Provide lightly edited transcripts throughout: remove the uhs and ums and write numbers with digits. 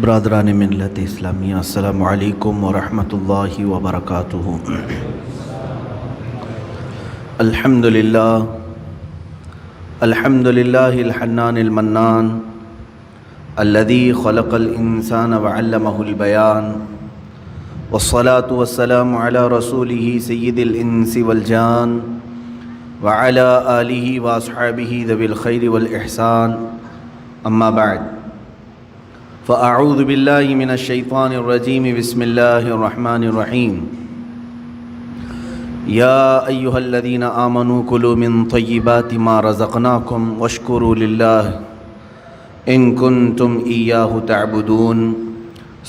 برادران ملت اسلامیہ، السلام علیکم ورحمۃ اللہ وبرکاتہ۔ الحمدللہ الحنان المنان الذي خلق الانسان وعلمه البيان، والصلاة والسلام على رسوله سید الانس والجان وعلى آلہ واصحابہ ذوی الخیر والاحسان، اما بعد فاعوذ باللہ من الشیطان الرجیم، بسم اللہ الرحمن الرحیم۔ یا ایہا الذین آمنوا کلوا من طیبات ما رزقناکم واشکروا للہ ان کنتم ایاہ تعبدون،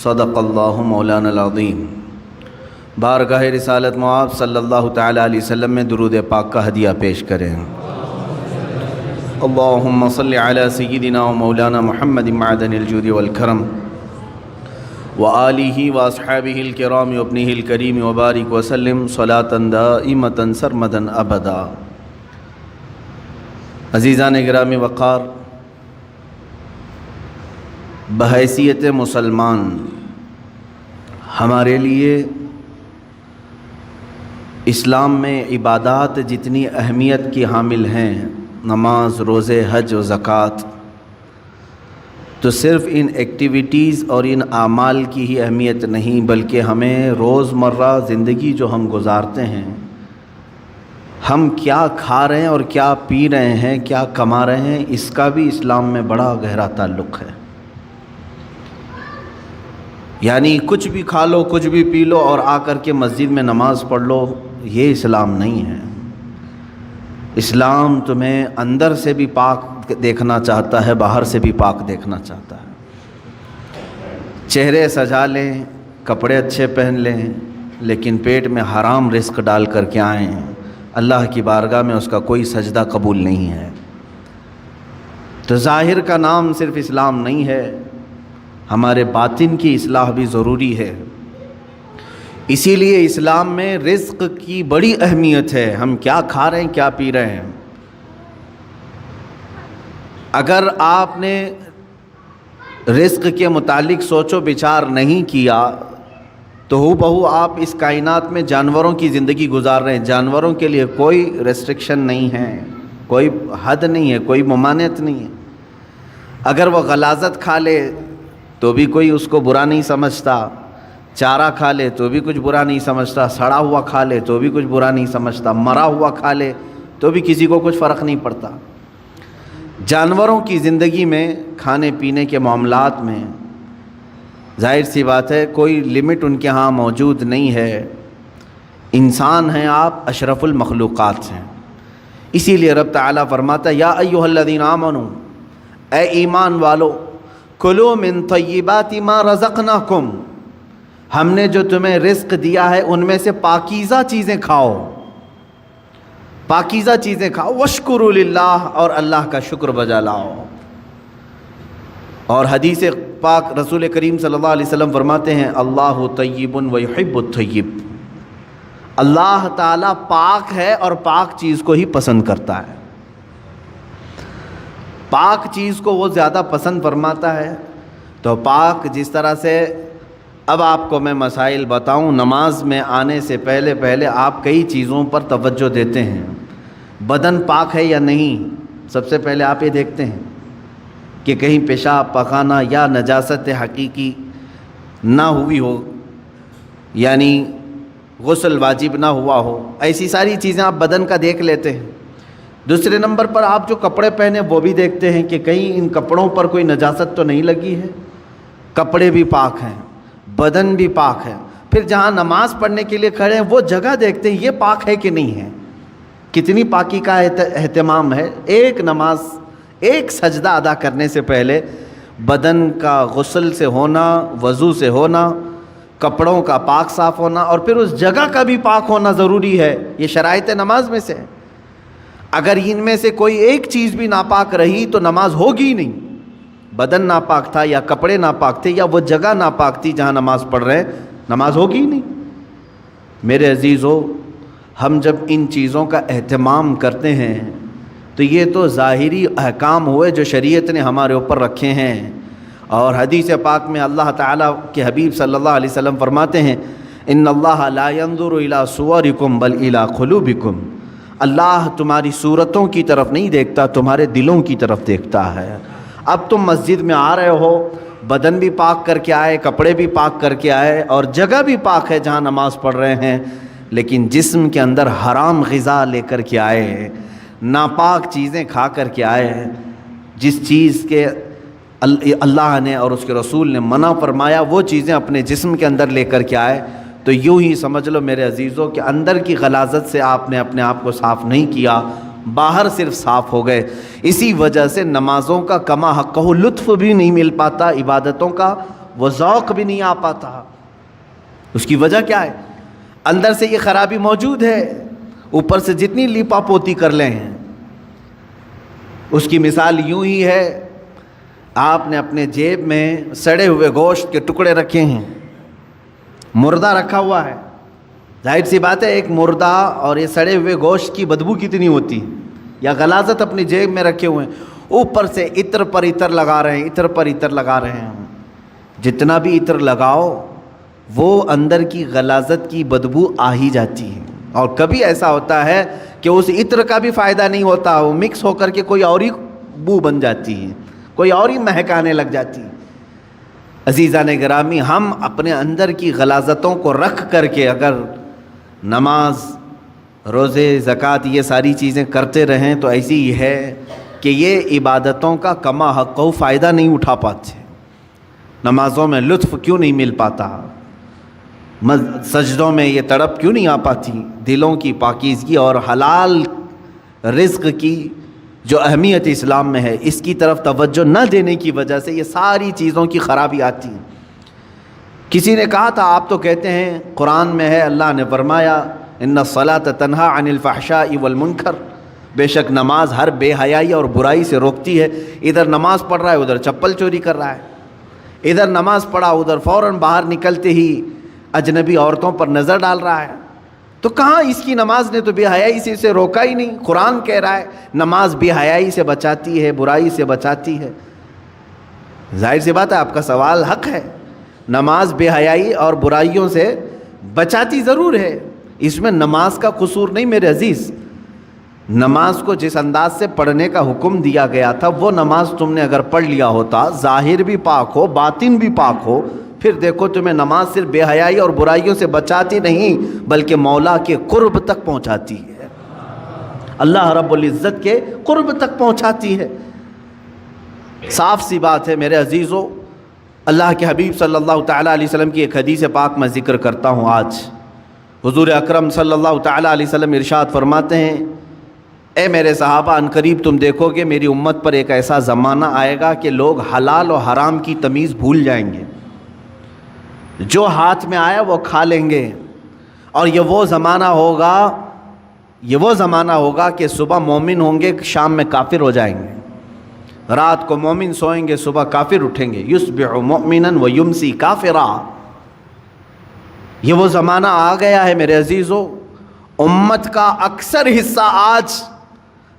صدق اللہ مولانا العظیم۔ بارگاہ رسالت معاب صلی اللہ تعالیٰ علیہ وسلم میں درود پاک کا ہدیہ پیش کریں۔ اللہم صلی علی سیدنا و مولانا محمد معدن الجود والکرم وآلہ واصحابہ الکرام وابنہ الکریم وبارک وسلم صلاۃ دائمۃ سرمدا ابدا۔ عزیزان گرامی وقار، بحیثیت مسلمان ہمارے لیے اسلام میں عبادات جتنی اہمیت کی حامل ہیں، نماز، روزے، حج و زکوٰۃ، تو صرف ان ایکٹیویٹیز اور ان اعمال کی ہی اہمیت نہیں، بلکہ ہمیں روزمرہ زندگی جو ہم گزارتے ہیں، ہم کیا کھا رہے ہیں اور کیا پی رہے ہیں، کیا کما رہے ہیں، اس کا بھی اسلام میں بڑا گہرا تعلق ہے۔ یعنی کچھ بھی کھا لو، کچھ بھی پی لو اور آ کر کے مسجد میں نماز پڑھ لو، یہ اسلام نہیں ہے۔ اسلام تمہیں اندر سے بھی پاک دیکھنا چاہتا ہے، باہر سے بھی پاک دیکھنا چاہتا ہے۔ چہرے سجا لیں، کپڑے اچھے پہن لیں، لیکن پیٹ میں حرام رزق ڈال کر کے آئیں، اللہ کی بارگاہ میں اس کا کوئی سجدہ قبول نہیں ہے۔ تو ظاہر کا نام صرف اسلام نہیں ہے، ہمارے باطن کی اصلاح بھی ضروری ہے۔ اسی لیے اسلام میں رزق کی بڑی اہمیت ہے، ہم کیا کھا رہے ہیں، کیا پی رہے ہیں۔ اگر آپ نے رزق کے متعلق سوچ و بچار نہیں کیا تو ہو بہو آپ اس کائنات میں جانوروں کی زندگی گزار رہے ہیں۔ جانوروں کے لیے کوئی ریسٹرکشن نہیں ہے، کوئی حد نہیں ہے، کوئی ممانعت نہیں ہے۔ اگر وہ غلاظت کھا لے تو بھی کوئی اس کو برا نہیں سمجھتا، چارہ کھا لے تو بھی کچھ برا نہیں سمجھتا، سڑا ہوا کھا لے تو بھی کچھ برا نہیں سمجھتا، مرا ہوا کھا لے تو بھی کسی کو کچھ فرق نہیں پڑتا۔ جانوروں کی زندگی میں، کھانے پینے کے معاملات میں ظاہر سی بات ہے کوئی لمٹ ان کے ہاں موجود نہیں ہے۔ انسان ہیں آپ، اشرف المخلوقات ہیں۔ اسی لیے رب تعالیٰ فرماتا ہے یا ایھا الذین آمنوا، اے ایمان والو، کلوا من طیبات ما رزقناکم، ہم نے جو تمہیں رزق دیا ہے ان میں سے پاکیزہ چیزیں کھاؤ، پاکیزہ چیزیں کھاؤ، واشکروا للہ، اور اللہ کا شکر بجا لاؤ۔ اور حدیث پاک رسول کریم صلی اللہ علیہ وسلم فرماتے ہیں اللہ طیب ویحب الطیب، اللہ تعالیٰ پاک ہے اور پاک چیز کو ہی پسند کرتا ہے۔ پاک چیز کو وہ زیادہ پسند فرماتا ہے۔ تو پاک جس طرح سے، اب آپ کو میں مسائل بتاؤں، نماز میں آنے سے پہلے آپ کئی چیزوں پر توجہ دیتے ہیں۔ بدن پاک ہے یا نہیں، سب سے پہلے آپ یہ دیکھتے ہیں کہ کہیں پیشاب پخانہ یا نجاست حقیقی نہ ہوئی ہو، یعنی غسل واجب نہ ہوا ہو، ایسی ساری چیزیں آپ بدن کا دیکھ لیتے ہیں۔ دوسرے نمبر پر آپ جو کپڑے پہنے وہ بھی دیکھتے ہیں کہ کہیں ان کپڑوں پر کوئی نجاست تو نہیں لگی ہے۔ کپڑے بھی پاک ہیں، بدن بھی پاک ہے۔ پھر جہاں نماز پڑھنے کے لیے کھڑے ہیں وہ جگہ دیکھتے ہیں یہ پاک ہے کہ نہیں ہے، کتنی پاکی کا اہتمام ہے۔ ایک نماز، ایک سجدہ ادا کرنے سے پہلے بدن کا غسل سے ہونا، وضو سے ہونا، کپڑوں کا پاک صاف ہونا، اور پھر اس جگہ کا بھی پاک ہونا ضروری ہے۔ یہ شرائط نماز میں سے ہے۔ اگر ان میں سے کوئی ایک چیز بھی ناپاک رہی تو نماز ہوگی ہی نہیں۔ بدن ناپاک تھا یا کپڑے ناپاک تھے یا وہ جگہ ناپاک تھی جہاں نماز پڑھ رہے ہیں، نماز ہوگی ہی نہیں۔ میرے عزیزو، ہم جب ان چیزوں کا اہتمام کرتے ہیں تو یہ تو ظاہری احکام ہوئے جو شریعت نے ہمارے اوپر رکھے ہیں، اور حدیث پاک میں اللہ تعالیٰ کے حبیب صلی اللہ علیہ وسلم فرماتے ہیں ان اللہ لا ينظر الى صورکم بل الى قلوبکم، اللہ تمہاری صورتوں کی طرف نہیں دیکھتا، تمہارے دلوں کی طرف دیکھتا ہے۔ اب تم مسجد میں آ رہے ہو، بدن بھی پاک کر کے آئے، کپڑے بھی پاک کر کے آئے، اور جگہ بھی پاک ہے جہاں نماز پڑھ رہے ہیں، لیکن جسم کے اندر حرام غذا لے کر کے آئے ہیں، ناپاک چیزیں کھا کر کے آئے ہیں، جس چیز کے اللہ نے اور اس کے رسول نے منع فرمایا وہ چیزیں اپنے جسم کے اندر لے کر کے آئے، تو یوں ہی سمجھ لو میرے عزیزوں کہ اندر کی غلاظت سے آپ نے اپنے آپ کو صاف نہیں کیا، باہر صرف صاف ہو گئے۔ اسی وجہ سے نمازوں کا کما حقہ لطف بھی نہیں مل پاتا، عبادتوں کا وہ ذوق بھی نہیں آ پاتا۔ اس کی وجہ کیا ہے؟ اندر سے یہ خرابی موجود ہے، اوپر سے جتنی لیپا پوتی کر لیں ہیں۔ اس کی مثال یوں ہی ہے، آپ نے اپنے جیب میں سڑے ہوئے گوشت کے ٹکڑے رکھے ہیں، مردہ رکھا ہوا ہے، ظاہر سی بات ہے ایک مردہ اور یہ سڑے ہوئے گوشت کی بدبو کتنی ہوتی، یا غلاظت اپنی جیب میں رکھے ہوئے ہیں، اوپر سے عطر پر عطر لگا رہے ہیں، عطر پر عطر لگا رہے ہیں۔ جتنا بھی عطر لگاؤ وہ اندر کی غلاظت کی بدبو آ ہی جاتی ہے، اور کبھی ایسا ہوتا ہے کہ اس عطر کا بھی فائدہ نہیں ہوتا، وہ مکس ہو کر کے کوئی اور ہی بو بن جاتی ہے، کوئی اور ہی مہکانے لگ جاتی ہے۔ عزیزان گرامی، ہم اپنے اندر کی غلاظتوں کو رکھ کر کے اگر نماز، روزے، زکوٰۃ یہ ساری چیزیں کرتے رہیں تو ایسی ہی ہے کہ یہ عبادتوں کا کما حق و فائدہ نہیں اٹھا پاتے، نمازوں میں لطف کیوں نہیں مل پاتا، سجدوں میں یہ تڑپ کیوں نہیں آ پاتی، دلوں کی پاکیزگی اور حلال رزق کی جو اہمیت اسلام میں ہے اس کی طرف توجہ نہ دینے کی وجہ سے یہ ساری چیزوں کی خرابی آتی ہے۔ کسی نے کہا تھا آپ تو کہتے ہیں قرآن میں ہے، اللہ نے فرمایا ان الصلاۃ تنہی عن الفحشاء والمنکر، بے شک نماز ہر بے حیائی اور برائی سے روکتی ہے۔ ادھر نماز پڑھ رہا ہے ادھر چپل چوری کر رہا ہے، ادھر نماز پڑھا ادھر فوراً باہر نکلتے ہی اجنبی عورتوں پر نظر ڈال رہا ہے، تو کہاں اس کی نماز نے تو بے حیائی سے اسے روکا ہی نہیں۔ قرآن کہہ رہا ہے نماز بے حیائی سے بچاتی ہے، برائی سے بچاتی ہے۔ ظاہر سی بات ہے آپ کا سوال حق ہے، نماز بے حیائی اور برائیوں سے بچاتی ضرور ہے، اس میں نماز کا قصور نہیں میرے عزیز۔ نماز کو جس انداز سے پڑھنے کا حکم دیا گیا تھا وہ نماز تم نے اگر پڑھ لیا ہوتا، ظاہر بھی پاک ہو باطن بھی پاک ہو، پھر دیکھو تمہیں نماز صرف بے حیائی اور برائیوں سے بچاتی نہیں بلکہ مولا کے قرب تک پہنچاتی ہے، اللہ رب العزت کے قرب تک پہنچاتی ہے۔ صاف سی بات ہے میرے عزیزو، اللہ کے حبیب صلی اللہ تعالیٰ علیہ وسلم کی ایک حدیث پاک میں ذکر کرتا ہوں آج۔ حضور اکرم صلی اللہ تعالیٰ علیہ وسلم ارشاد فرماتے ہیں، اے میرے صحابہ، ان قریب تم دیکھو گے میری امت پر ایک ایسا زمانہ آئے گا کہ لوگ حلال و حرام کی تمیز بھول جائیں گے، جو ہاتھ میں آیا وہ کھا لیں گے، اور یہ وہ زمانہ ہوگا کہ صبح مومن ہوں گے شام میں کافر ہو جائیں گے، رات کو مومن سوئیں گے صبح کافر اٹھیں گے، یصبح مؤمنا ویمسی کافرا۔ یہ وہ زمانہ آ گیا ہے میرے عزیزو، امت کا اکثر حصہ آج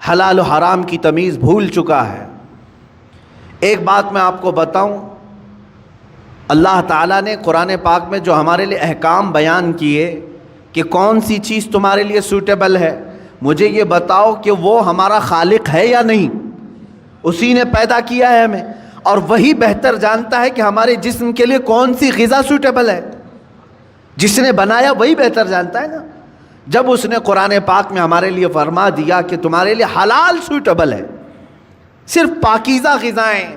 حلال و حرام کی تمیز بھول چکا ہے۔ ایک بات میں آپ کو بتاؤں، اللہ تعالیٰ نے قرآن پاک میں جو ہمارے لیے احکام بیان کیے کہ کون سی چیز تمہارے لیے سوٹیبل ہے، مجھے یہ بتاؤ کہ وہ ہمارا خالق ہے یا نہیں؟ اسی نے پیدا کیا ہے ہمیں، اور وہی بہتر جانتا ہے کہ ہمارے جسم کے لیے کون سی غذا سوٹیبل ہے۔ جس نے بنایا وہی بہتر جانتا ہے نا۔ جب اس نے قرآن پاک میں ہمارے لیے فرما دیا کہ تمہارے لیے حلال سوٹیبل ہے، صرف پاکیزہ غذائیں،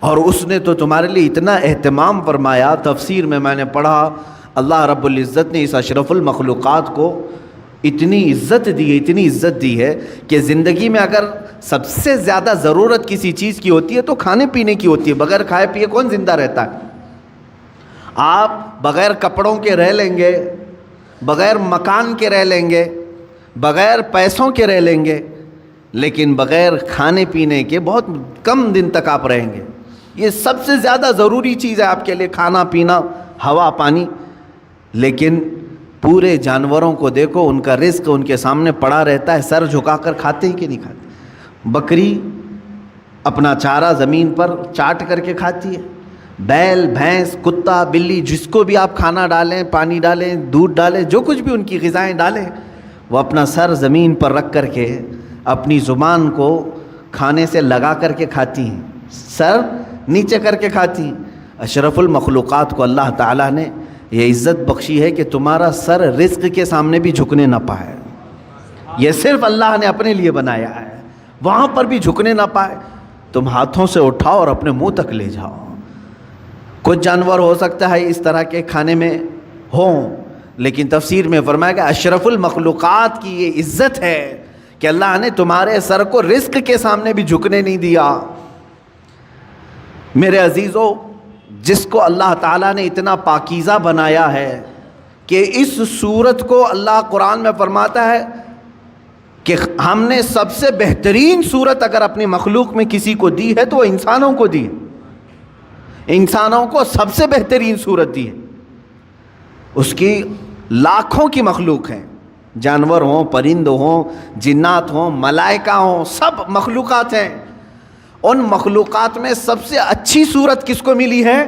اور اس نے تو تمہارے لیے اتنا اہتمام فرمایا، تفسیر میں نے پڑھا اللہ رب العزت نے اس اشرف المخلوقات کو اتنی عزت دی ہے کہ زندگی میں اگر سب سے زیادہ ضرورت کسی چیز کی ہوتی ہے تو کھانے پینے کی ہوتی ہے۔ بغیر کھائے پیے کون زندہ رہتا ہے؟ آپ بغیر کپڑوں کے رہ لیں گے، بغیر مکان کے رہ لیں گے، بغیر پیسوں کے رہ لیں گے، لیکن بغیر کھانے پینے کے بہت کم دن تک آپ رہیں گے۔ یہ سب سے زیادہ ضروری چیز ہے آپ کے لیے، کھانا پینا، ہوا پانی۔ لیکن پورے جانوروں کو دیکھو، ان کا رزق ان کے سامنے پڑا رہتا ہے، سر جھکا کر کھاتے ہی کہ نہیں کھاتے؟ بکری اپنا چارہ زمین پر چاٹ کر کے کھاتی ہے. بیل، بھینس، کتا، بلی، جس کو بھی آپ کھانا ڈالیں، پانی ڈالیں، دودھ ڈالیں، جو کچھ بھی ان کی غذائیں ڈالیں، وہ اپنا سر زمین پر رکھ کر کے اپنی زبان کو کھانے سے لگا کر کے کھاتی ہیں، سر نیچے کر کے کھاتی ہیں. اشرف المخلوقات کو اللہ تعالیٰ نے یہ عزت بخشی ہے کہ تمہارا سر رزق کے سامنے بھی جھکنے نہ پائے. یہ صرف اللہ نے اپنے لیے بنایا ہے، وہاں پر بھی جھکنے نہ پائے. تم ہاتھوں سے اٹھاؤ اور اپنے منہ تک لے جاؤ. کچھ جانور ہو سکتا ہے اس طرح کے کھانے میں ہوں، لیکن تفسیر میں فرمایا کہ اشرف المخلوقات کی یہ عزت ہے کہ اللہ نے تمہارے سر کو رزق کے سامنے بھی جھکنے نہیں دیا. میرے عزیزو، جس کو اللہ تعالیٰ نے اتنا پاکیزہ بنایا ہے کہ اس صورت کو اللہ قرآن میں فرماتا ہے کہ ہم نے سب سے بہترین صورت اگر اپنی مخلوق میں کسی کو دی ہے تو وہ انسانوں کو دی ہے. انسانوں کو سب سے بہترین صورت دی ہے. اس کی لاکھوں کی مخلوق ہیں، جانور ہوں، پرند ہوں، جنات ہوں، ملائکہ ہوں، سب مخلوقات ہیں. ان مخلوقات میں سب سے اچھی صورت کس کو ملی ہے؟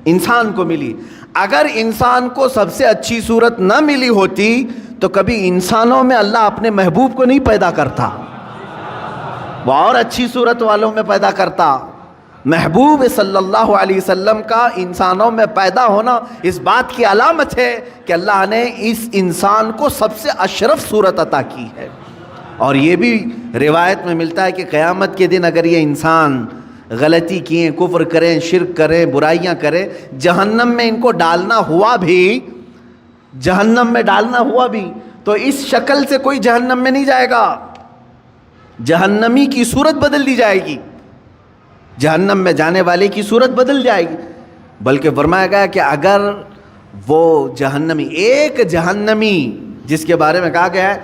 انسان کو ملی. اگر انسان کو سب سے اچھی صورت نہ ملی ہوتی تو کبھی انسانوں میں اللہ اپنے محبوب کو نہیں پیدا کرتا، وہ اور اچھی صورت والوں میں پیدا کرتا. محبوب صلی اللہ علیہ وسلم کا انسانوں میں پیدا ہونا اس بات کی علامت ہے کہ اللہ نے اس انسان کو سب سے اشرف صورت عطا کی ہے. اور یہ بھی روایت میں ملتا ہے کہ قیامت کے دن اگر یہ انسان غلطی کیے، کفر کریں، شرک کریں، برائیاں کریں، جہنم میں ان کو ڈالنا ہوا بھی، جہنم میں ڈالنا ہوا بھی تو اس شکل سے کوئی جہنم میں نہیں جائے گا. جہنمی کی صورت بدل دی جائے گی، جہنم میں جانے والے کی صورت بدل جائے گی. بلکہ فرمایا گیا کہ اگر وہ جہنمی، ایک جہنمی جس کے بارے میں کہا گیا ہے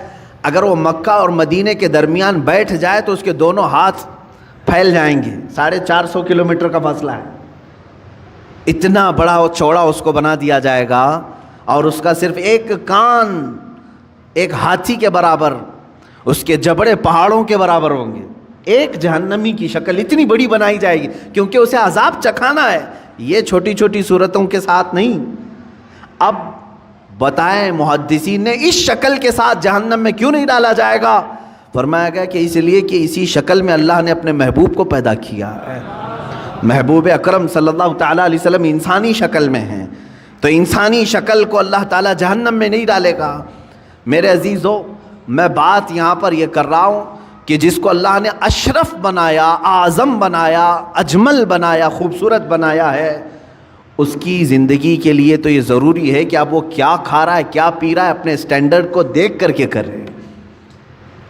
اگر وہ مکہ اور مدینے کے درمیان بیٹھ جائے تو اس کے دونوں ہاتھ پھیل جائیں گے. 450 کلومیٹر کا فاصلہ ہے، اتنا بڑا اور چوڑا اس کو بنا دیا جائے گا. اور اس کا صرف ایک کان ایک ہاتھی کے برابر، اس کے جبڑے پہاڑوں کے برابر ہوں گے. ایک جہنمی کی شکل اتنی بڑی بنائی جائے گی کیونکہ اسے عذاب چکھانا ہے، یہ چھوٹی چھوٹی صورتوں کے ساتھ نہیں. اب بتائیں محدثین نے اس شکل کے ساتھ جہنم میں کیوں نہیں ڈالا جائے گا؟ فرمایا گیا کہ اس لیے کہ اسی شکل میں اللہ نے اپنے محبوب کو پیدا کیا ہے. محبوب اکرم صلی اللہ تعالیٰ علیہ وسلم انسانی شکل میں ہیں، تو انسانی شکل کو اللہ تعالیٰ جہنم میں نہیں ڈالے گا. میرے عزیزو، میں بات یہاں پر یہ کر رہا ہوں کہ جس کو اللہ نے اشرف بنایا، اعظم بنایا، اجمل بنایا، خوبصورت بنایا ہے، اس کی زندگی کے لیے تو یہ ضروری ہے کہ اب وہ کیا کھا رہا ہے، کیا پی رہا ہے، اپنے سٹینڈرڈ کو دیکھ کر کے کرے،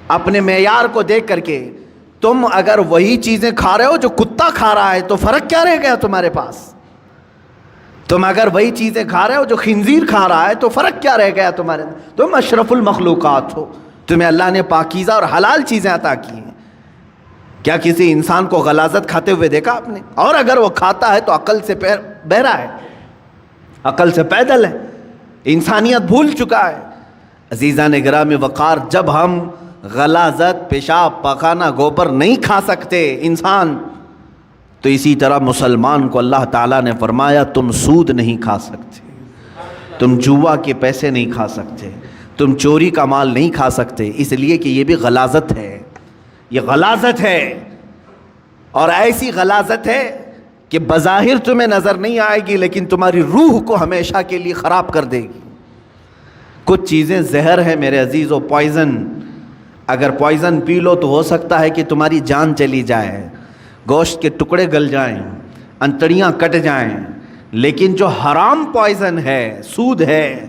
اپنے معیار کو دیکھ کر کے. تم اگر وہی چیزیں کھا رہے ہو جو کتا کھا رہا ہے تو فرق کیا رہ گیا تمہارے پاس؟ تم اگر وہی چیزیں کھا رہے ہو جو خنزیر کھا رہا ہے تو فرق کیا رہ گیا تمہارے؟ تم اشرف المخلوقات ہو، تمہیں اللہ نے پاکیزہ اور حلال چیزیں عطا کی ہیں. کیا کسی انسان کو غلاظت کھاتے ہوئے دیکھا آپ نے؟ اور اگر وہ کھاتا ہے تو عقل سے بہرا ہے، عقل سے پیدل ہے، انسانیت بھول چکا ہے. عزیزان گرامی وقار، جب ہم غلاظت، پیشاب، پاخانہ، گوبر نہیں کھا سکتے انسان، تو اسی طرح مسلمان کو اللہ تعالیٰ نے فرمایا تم سود نہیں کھا سکتے، تم جوا کے پیسے نہیں کھا سکتے، تم چوری کا مال نہیں کھا سکتے، اس لیے کہ یہ بھی غلاظت ہے. یہ غلاظت ہے، اور ایسی غلاظت ہے کہ بظاہر تمہیں نظر نہیں آئے گی لیکن تمہاری روح کو ہمیشہ کے لیے خراب کر دے گی. کچھ چیزیں زہر ہیں میرے عزیزو، پوائزن. اگر پوائزن پی لو تو ہو سکتا ہے کہ تمہاری جان چلی جائے، گوشت کے ٹکڑے گل جائیں، انتڑیاں کٹ جائیں. لیکن جو حرام پوائزن ہے، سود ہے،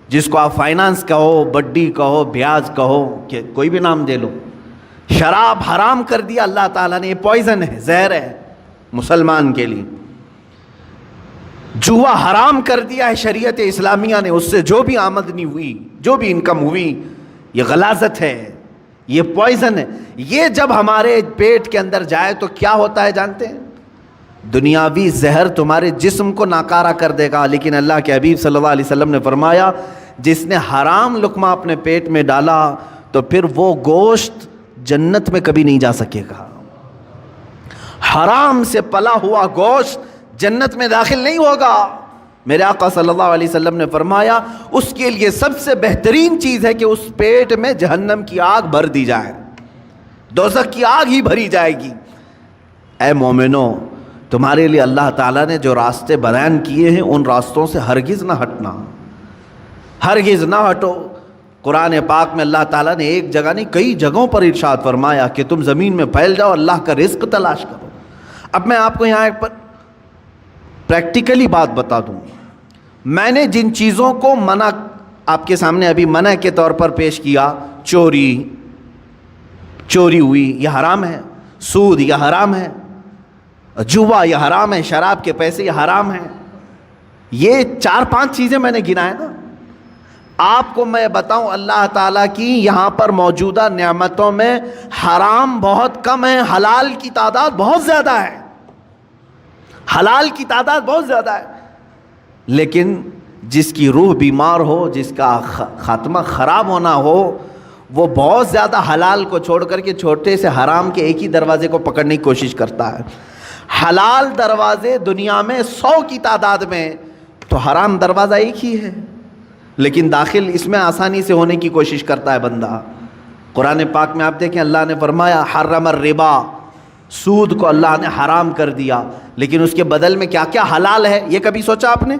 جس کو آپ فائنانس کہو، بڈی کہو، بیاج کہو، کہ کوئی بھی نام دے لو، شراب حرام کر دیا اللہ تعالیٰ نے. یہ پوائزن ہے، زہر ہے مسلمان کے لیے. جوا حرام کر دیا ہے شریعت اسلامیہ نے، اس سے جو بھی آمدنی ہوئی، جو بھی انکم ہوئی، یہ غلاظت ہے، یہ پوائزن ہے. یہ جب ہمارے پیٹ کے اندر جائے تو کیا ہوتا ہے جانتے ہیں؟ دنیاوی زہر تمہارے جسم کو ناکارہ کر دے گا، لیکن اللہ کے حبیب صلی اللہ علیہ وسلم نے فرمایا جس نے حرام لقمہ اپنے پیٹ میں ڈالا تو پھر وہ گوشت جنت میں کبھی نہیں جا سکے گا. حرام سے پلا ہوا گوشت جنت میں داخل نہیں ہوگا۔ میرے آقا صلی اللہ علیہ وسلم نے فرمایا اس کے لیے سب سے بہترین چیز ہے کہ اس پیٹ میں جہنم کی آگ بھر دی جائے، دوزخ کی آگ ہی بھری جائے گی۔ اے مومنو، تمہارے لیے اللہ تعالیٰ نے جو راستے بیان کیے ہیں ان راستوں سے ہرگز نہ ہٹنا، ہرگز نہ ہٹو۔ قرآن پاک میں اللہ تعالیٰ نے ایک جگہ نہیں کئی جگہوں پر ارشاد فرمایا کہ تم زمین میں پھیل جاؤ، اللہ کا رزق تلاش کرو۔ اب میں آپ کو یہاں ایک پریکٹیکلی بات بتا دوں، میں نے جن چیزوں کو منع آپ کے سامنے ابھی منع کے طور پر پیش کیا، چوری ہوئی یہ حرام ہے، سود یہ حرام ہے، جوا یہ حرام ہے، شراب کے پیسے یہ حرام ہے، یہ 4-5 چیزیں میں نے گنائے نا۔ آپ کو میں بتاؤں اللہ تعالیٰ کی یہاں پر موجودہ نعمتوں میں حرام بہت کم ہے، حلال کی تعداد بہت زیادہ ہے، حلال کی تعداد بہت زیادہ ہے۔ لیکن جس کی روح بیمار ہو، جس کا خاتمہ خراب ہونا ہو، وہ بہت زیادہ حلال کو چھوڑ کر کے چھوٹے سے حرام کے ایک ہی دروازے کو پکڑنے کی کوشش کرتا ہے۔ حلال دروازے دنیا میں 100 کی تعداد میں، تو حرام دروازہ ایک ہی ہے، لیکن داخل اس میں آسانی سے ہونے کی کوشش کرتا ہے بندہ۔ قرآن پاک میں آپ دیکھیں اللہ نے فرمایا حرم الربا، سود کو اللہ نے حرام کر دیا، لیکن اس کے بدل میں کیا کیا حلال ہے، یہ کبھی سوچا آپ نے؟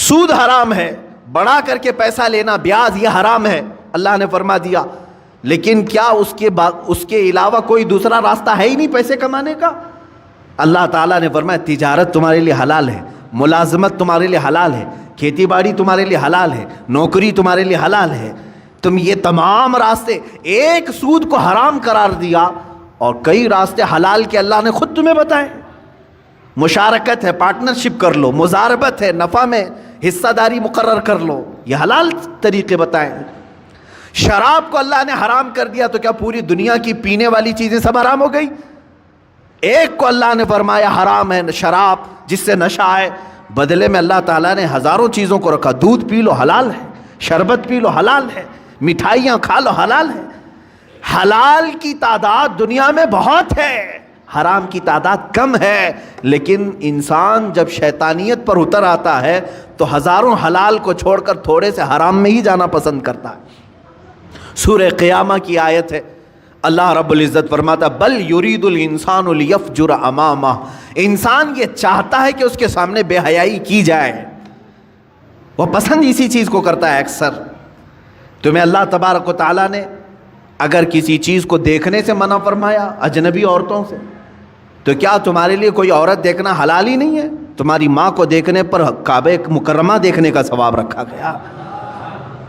سود حرام ہے، بڑھا کر کے پیسہ لینا، بیاج یہ حرام ہے، اللہ نے فرما دیا، لیکن کیا اس کے علاوہ کوئی دوسرا راستہ ہے ہی نہیں پیسے کمانے کا؟ اللہ تعالیٰ نے فرمایا تجارت تمہارے لیے حلال ہے، ملازمت تمہارے لیے حلال ہے، کھیتی باڑی تمہارے لیے حلال ہے، نوکری تمہارے لیے حلال ہے۔ تم یہ تمام راستے، ایک سود کو حرام قرار دیا اور کئی راستے حلال کے اللہ نے خود تمہیں بتائے۔ مشارکت ہے، پارٹنرشپ کر لو، مزاربت ہے، نفع میں حصہ داری مقرر کر لو، یہ حلال طریقے بتائیں۔ شراب کو اللہ نے حرام کر دیا تو کیا پوری دنیا کی پینے والی چیزیں سب حرام ہو گئی؟ ایک کو اللہ نے فرمایا حرام ہے شراب، جس سے نشہ ہے، بدلے میں اللہ تعالیٰ نے ہزاروں چیزوں کو رکھا۔ دودھ پی لو حلال ہے، شربت پی لو حلال ہے، مٹھائیاں کھا لو حلال ہے۔ حلال کی تعداد دنیا میں بہت ہے، حرام کی تعداد کم ہے، لیکن انسان جب شیطانیت پر اتر آتا ہے تو ہزاروں حلال کو چھوڑ کر تھوڑے سے حرام میں ہی جانا پسند کرتا ہے۔ سورہ قیامہ کی آیت ہے، اللہ رب العزت فرماتا بل یرید الانسان لیفجر امامہ، انسان یہ چاہتا ہے کہ اس کے سامنے بے حیائی کی جائے، وہ پسند اسی چیز کو کرتا ہے اکثر۔ تمہیں اللہ تبارک و تعالیٰ نے اگر کسی چیز کو دیکھنے سے منع فرمایا اجنبی عورتوں سے، تو کیا تمہارے لیے کوئی عورت دیکھنا حلال ہی نہیں ہے؟ تمہاری ماں کو دیکھنے پر کعبہ مکرمہ دیکھنے کا ثواب رکھا گیا،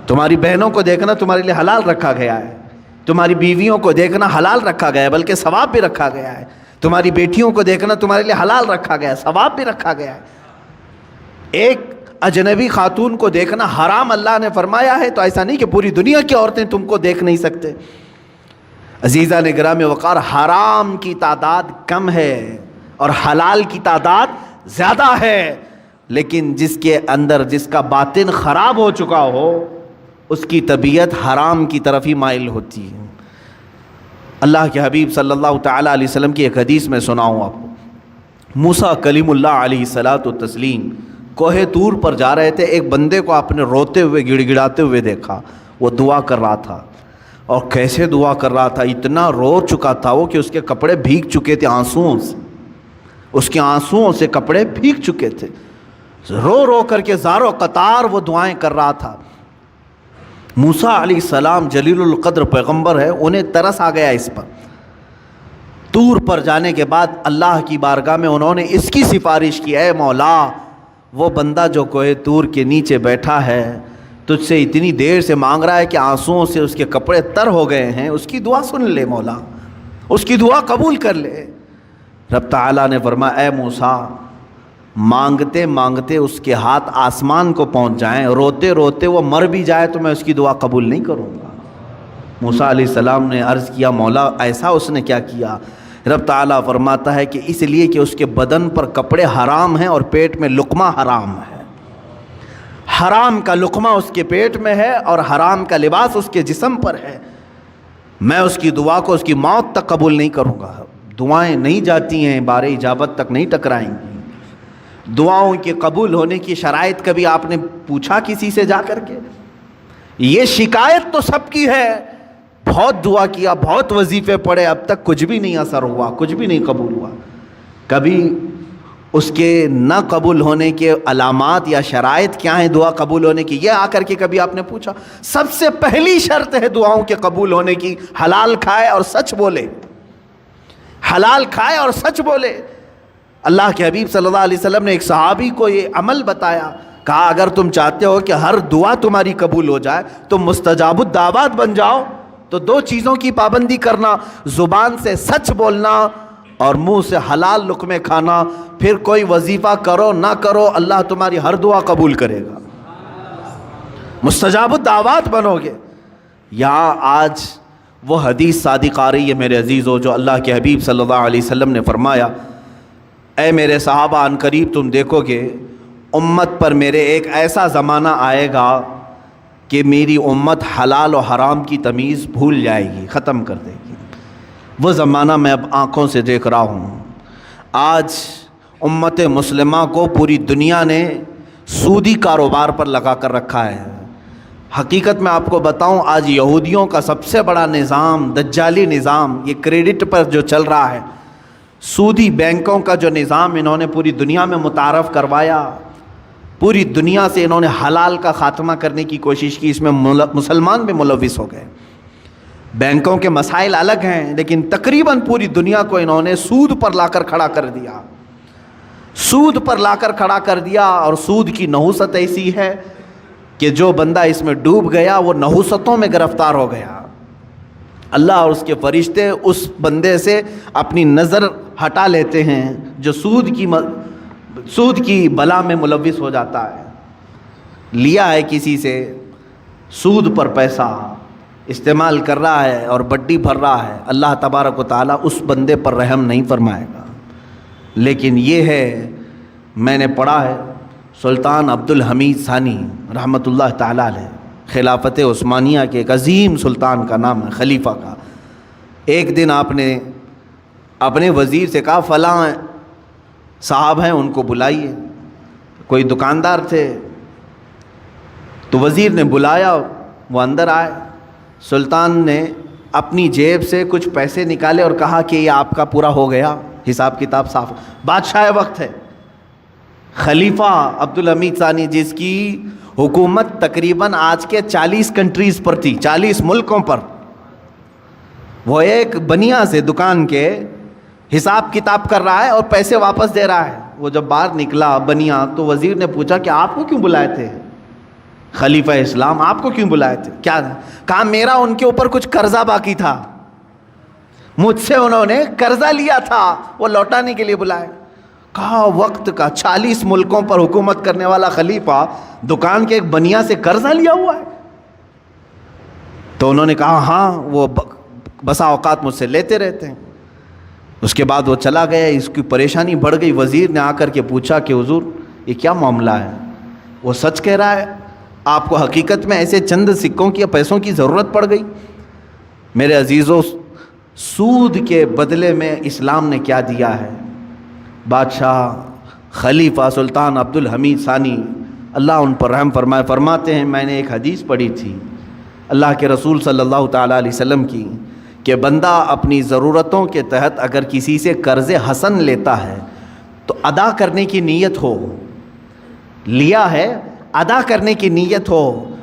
تمہاری بہنوں کو دیکھنا تمہارے لیے حلال رکھا گیا ہے، تمہاری بیویوں کو دیکھنا حلال رکھا گیا ہے، بلکہ ثواب بھی رکھا گیا ہے، تمہاری بیٹیوں کو دیکھنا تمہارے لیے حلال رکھا گیا ہے، ثواب بھی رکھا گیا ہے۔ ایک اجنبی خاتون کو دیکھنا حرام اللہ نے فرمایا ہے، تو ایسا نہیں کہ پوری دنیا کی عورتیں تم کو دیکھ نہیں سکتے۔ عزیزان گرامی وقار، حرام کی تعداد کم ہے اور حلال کی تعداد زیادہ ہے، لیکن جس کے اندر جس کا باطن خراب ہو چکا ہو اس کی طبیعت حرام کی طرف ہی مائل ہوتی ہے۔ اللہ کے حبیب صلی اللہ تعالیٰ علیہ وسلم کی ایک حدیث میں سناؤں آپ کو۔ موسیٰ کلیم اللہ علیہ الصلاۃ والتسلیم کوہ طور پر جا رہے تھے، ایک بندے کو آپ نے روتے ہوئے گڑ گڑاتے ہوئے دیکھا، وہ دعا کر رہا تھا، اور کیسے دعا کر رہا تھا، اتنا رو چکا تھا وہ کہ اس کے کپڑے بھیگ چکے تھے آنسوؤں سے، اس کے آنسوؤں سے کپڑے بھیگ چکے تھے، رو رو کر کے زار و قطار وہ دعائیں کر رہا تھا۔ موسیٰ علیہ السلام جلیل القدر پیغمبر ہے، انہیں ترس آ گیا اس پر۔ طور پر جانے کے بعد اللہ کی بارگاہ میں انہوں نے اس کی سفارش کی، اے مولا وہ بندہ جو کوہ طور کے نیچے بیٹھا ہے تجھ سے اتنی دیر سے مانگ رہا ہے کہ آنسوؤں سے اس کے کپڑے تر ہو گئے ہیں، اس کی دعا سن لے مولا، اس کی دعا قبول کر لے۔ رب تعالیٰ نے فرمایا اے موسیٰ، مانگتے مانگتے اس کے ہاتھ آسمان کو پہنچ جائیں، روتے روتے وہ مر بھی جائے تو میں اس کی دعا قبول نہیں کروں گا۔ موسیٰ علیہ السلام نے عرض کیا مولا ایسا اس نے کیا کیا؟ رب تعالیٰ فرماتا ہے کہ اس لیے کہ اس کے بدن پر کپڑے حرام ہیں اور پیٹ میں لقمہ حرام ہے، حرام کا لقمہ اس کے پیٹ میں ہے اور حرام کا لباس اس کے جسم پر ہے، میں اس کی دعا کو اس کی موت تک قبول نہیں کروں گا۔ دعائیں نہیں جاتی ہیں، بار اجابت تک نہیں ٹکرائیں گی۔ دعاؤں کے قبول ہونے کی شرائط کبھی آپ نے پوچھا کسی سے جا کر کے؟ یہ شکایت تو سب کی ہے، بہت دعا کیا، بہت وظیفے پڑھے، اب تک کچھ بھی نہیں اثر ہوا، کچھ بھی نہیں قبول ہوا۔ کبھی اس کے نہ قبول ہونے کے علامات یا شرائط کیا ہیں دعا قبول ہونے کی، یہ آ کر کے کبھی آپ نے پوچھا؟ سب سے پہلی شرط ہے دعاؤں کے قبول ہونے کی، حلال کھائے اور سچ بولے، حلال کھائے اور سچ بولے۔ اللہ کے حبیب صلی اللہ علیہ وسلم نے ایک صحابی کو یہ عمل بتایا، کہا اگر تم چاہتے ہو کہ ہر دعا تمہاری قبول ہو جائے تو مستجاب الدعوات بن جاؤ، تو دو چیزوں کی پابندی کرنا، زبان سے سچ بولنا اور منہ سے حلال لقمے کھانا، پھر کوئی وظیفہ کرو نہ کرو اللہ تمہاری ہر دعا قبول کرے گا، مستجاب الدعوات بنو گے۔ یہاں آج وہ حدیث صادق آ رہی ہے میرے عزیزو، جو اللہ کے حبیب صلی اللہ علیہ وسلم نے فرمایا، اے میرے صحابہ ان قریب تم دیکھو گے امت پر میرے ایک ایسا زمانہ آئے گا کہ میری امت حلال و حرام کی تمیز بھول جائے گی، ختم کر دے گی۔ وہ زمانہ میں اب آنکھوں سے دیکھ رہا ہوں۔ آج امت مسلمہ کو پوری دنیا نے سودی کاروبار پر لگا کر رکھا ہے۔ حقیقت میں آپ کو بتاؤں، آج یہودیوں کا سب سے بڑا نظام، دجالی نظام، یہ کریڈٹ پر جو چل رہا ہے، سودی بینکوں کا جو نظام انہوں نے پوری دنیا میں متعارف کروایا، پوری دنیا سے انہوں نے حلال کا خاتمہ کرنے کی کوشش کی، اس میں مسلمان بھی ملوث ہو گئے۔ بینکوں کے مسائل الگ ہیں، لیکن تقریباً پوری دنیا کو انہوں نے سود پر لا کر کھڑا کر دیا، سود پر لا کر کھڑا کر دیا۔ اور سود کی نحوست ایسی ہے کہ جو بندہ اس میں ڈوب گیا وہ نحوستوں میں گرفتار ہو گیا۔ اللہ اور اس کے فرشتے اس بندے سے اپنی نظر ہٹا لیتے ہیں جو سود کی بلا میں ملوث ہو جاتا ہے۔ لیا ہے کسی سے سود پر پیسہ، استعمال کر رہا ہے اور بڈی بھر رہا ہے، اللہ تبارک و تعالیٰ اس بندے پر رحم نہیں فرمائے گا۔ لیکن یہ ہے، میں نے پڑھا ہے، سلطان عبد الحمید ثانی رحمۃ اللہ تعالیٰ علیہ، خلافت عثمانیہ کے ایک عظیم سلطان کا نام ہے، خلیفہ کا۔ ایک دن آپ نے اپنے وزیر سے کہا فلاں صاحب ہیں ان کو بلائیے، کوئی دکاندار تھے، تو وزیر نے بلایا، وہ اندر آئے، سلطان نے اپنی جیب سے کچھ پیسے نکالے اور کہا کہ یہ آپ کا پورا ہو گیا، حساب کتاب صاف۔ بادشاہ وقت ہے، خلیفہ عبد الحمید ثانی، جس کی حکومت تقریباً آج کے 40 کنٹریز پر تھی، 40 ملکوں پر، وہ ایک بنیا سے دکان کے حساب کتاب کر رہا ہے اور پیسے واپس دے رہا ہے۔ وہ جب باہر نکلا بنیا تو وزیر نے پوچھا کہ آپ کو کیوں بلائے تھے خلیفہ اسلام، آپ کو کیوں بلائے تھے؟ کیا کہا؟ میرا ان کے اوپر کچھ قرضہ باقی تھا، مجھ سے انہوں نے قرضہ لیا تھا، وہ لوٹانے کے لیے بلائے۔ کہا وقت کا 40 ملکوں پر حکومت کرنے والا خلیفہ دکان کے ایک بنیا سے قرضہ لیا ہوا ہے؟ تو انہوں نے کہا ہاں، وہ بسا اوقات مجھ سے لیتے رہتے ہیں۔ اس کے بعد وہ چلا گیا، اس کی پریشانی بڑھ گئی۔ وزیر نے آ کر کے پوچھا کہ حضور یہ کیا معاملہ ہے؟ وہ سچ کہہ رہا ہے، آپ کو حقیقت میں ایسے چند سکوں کی یا پیسوں کی ضرورت پڑ گئی؟ میرے عزیزوں، سود کے بدلے میں اسلام نے کیا دیا ہے؟ بادشاہ خلیفہ سلطان عبد الحمید ثانی، اللہ ان پر رحم فرمائے، فرماتے ہیں میں نے ایک حدیث پڑھی تھی اللہ کے رسول صلی اللہ تعالیٰ علیہ وسلم کی، کہ بندہ اپنی ضرورتوں کے تحت اگر کسی سے قرض حسن لیتا ہے تو ادا کرنے کی نیت ہو، لیا ہے ادا کرنے کی نیت ہو،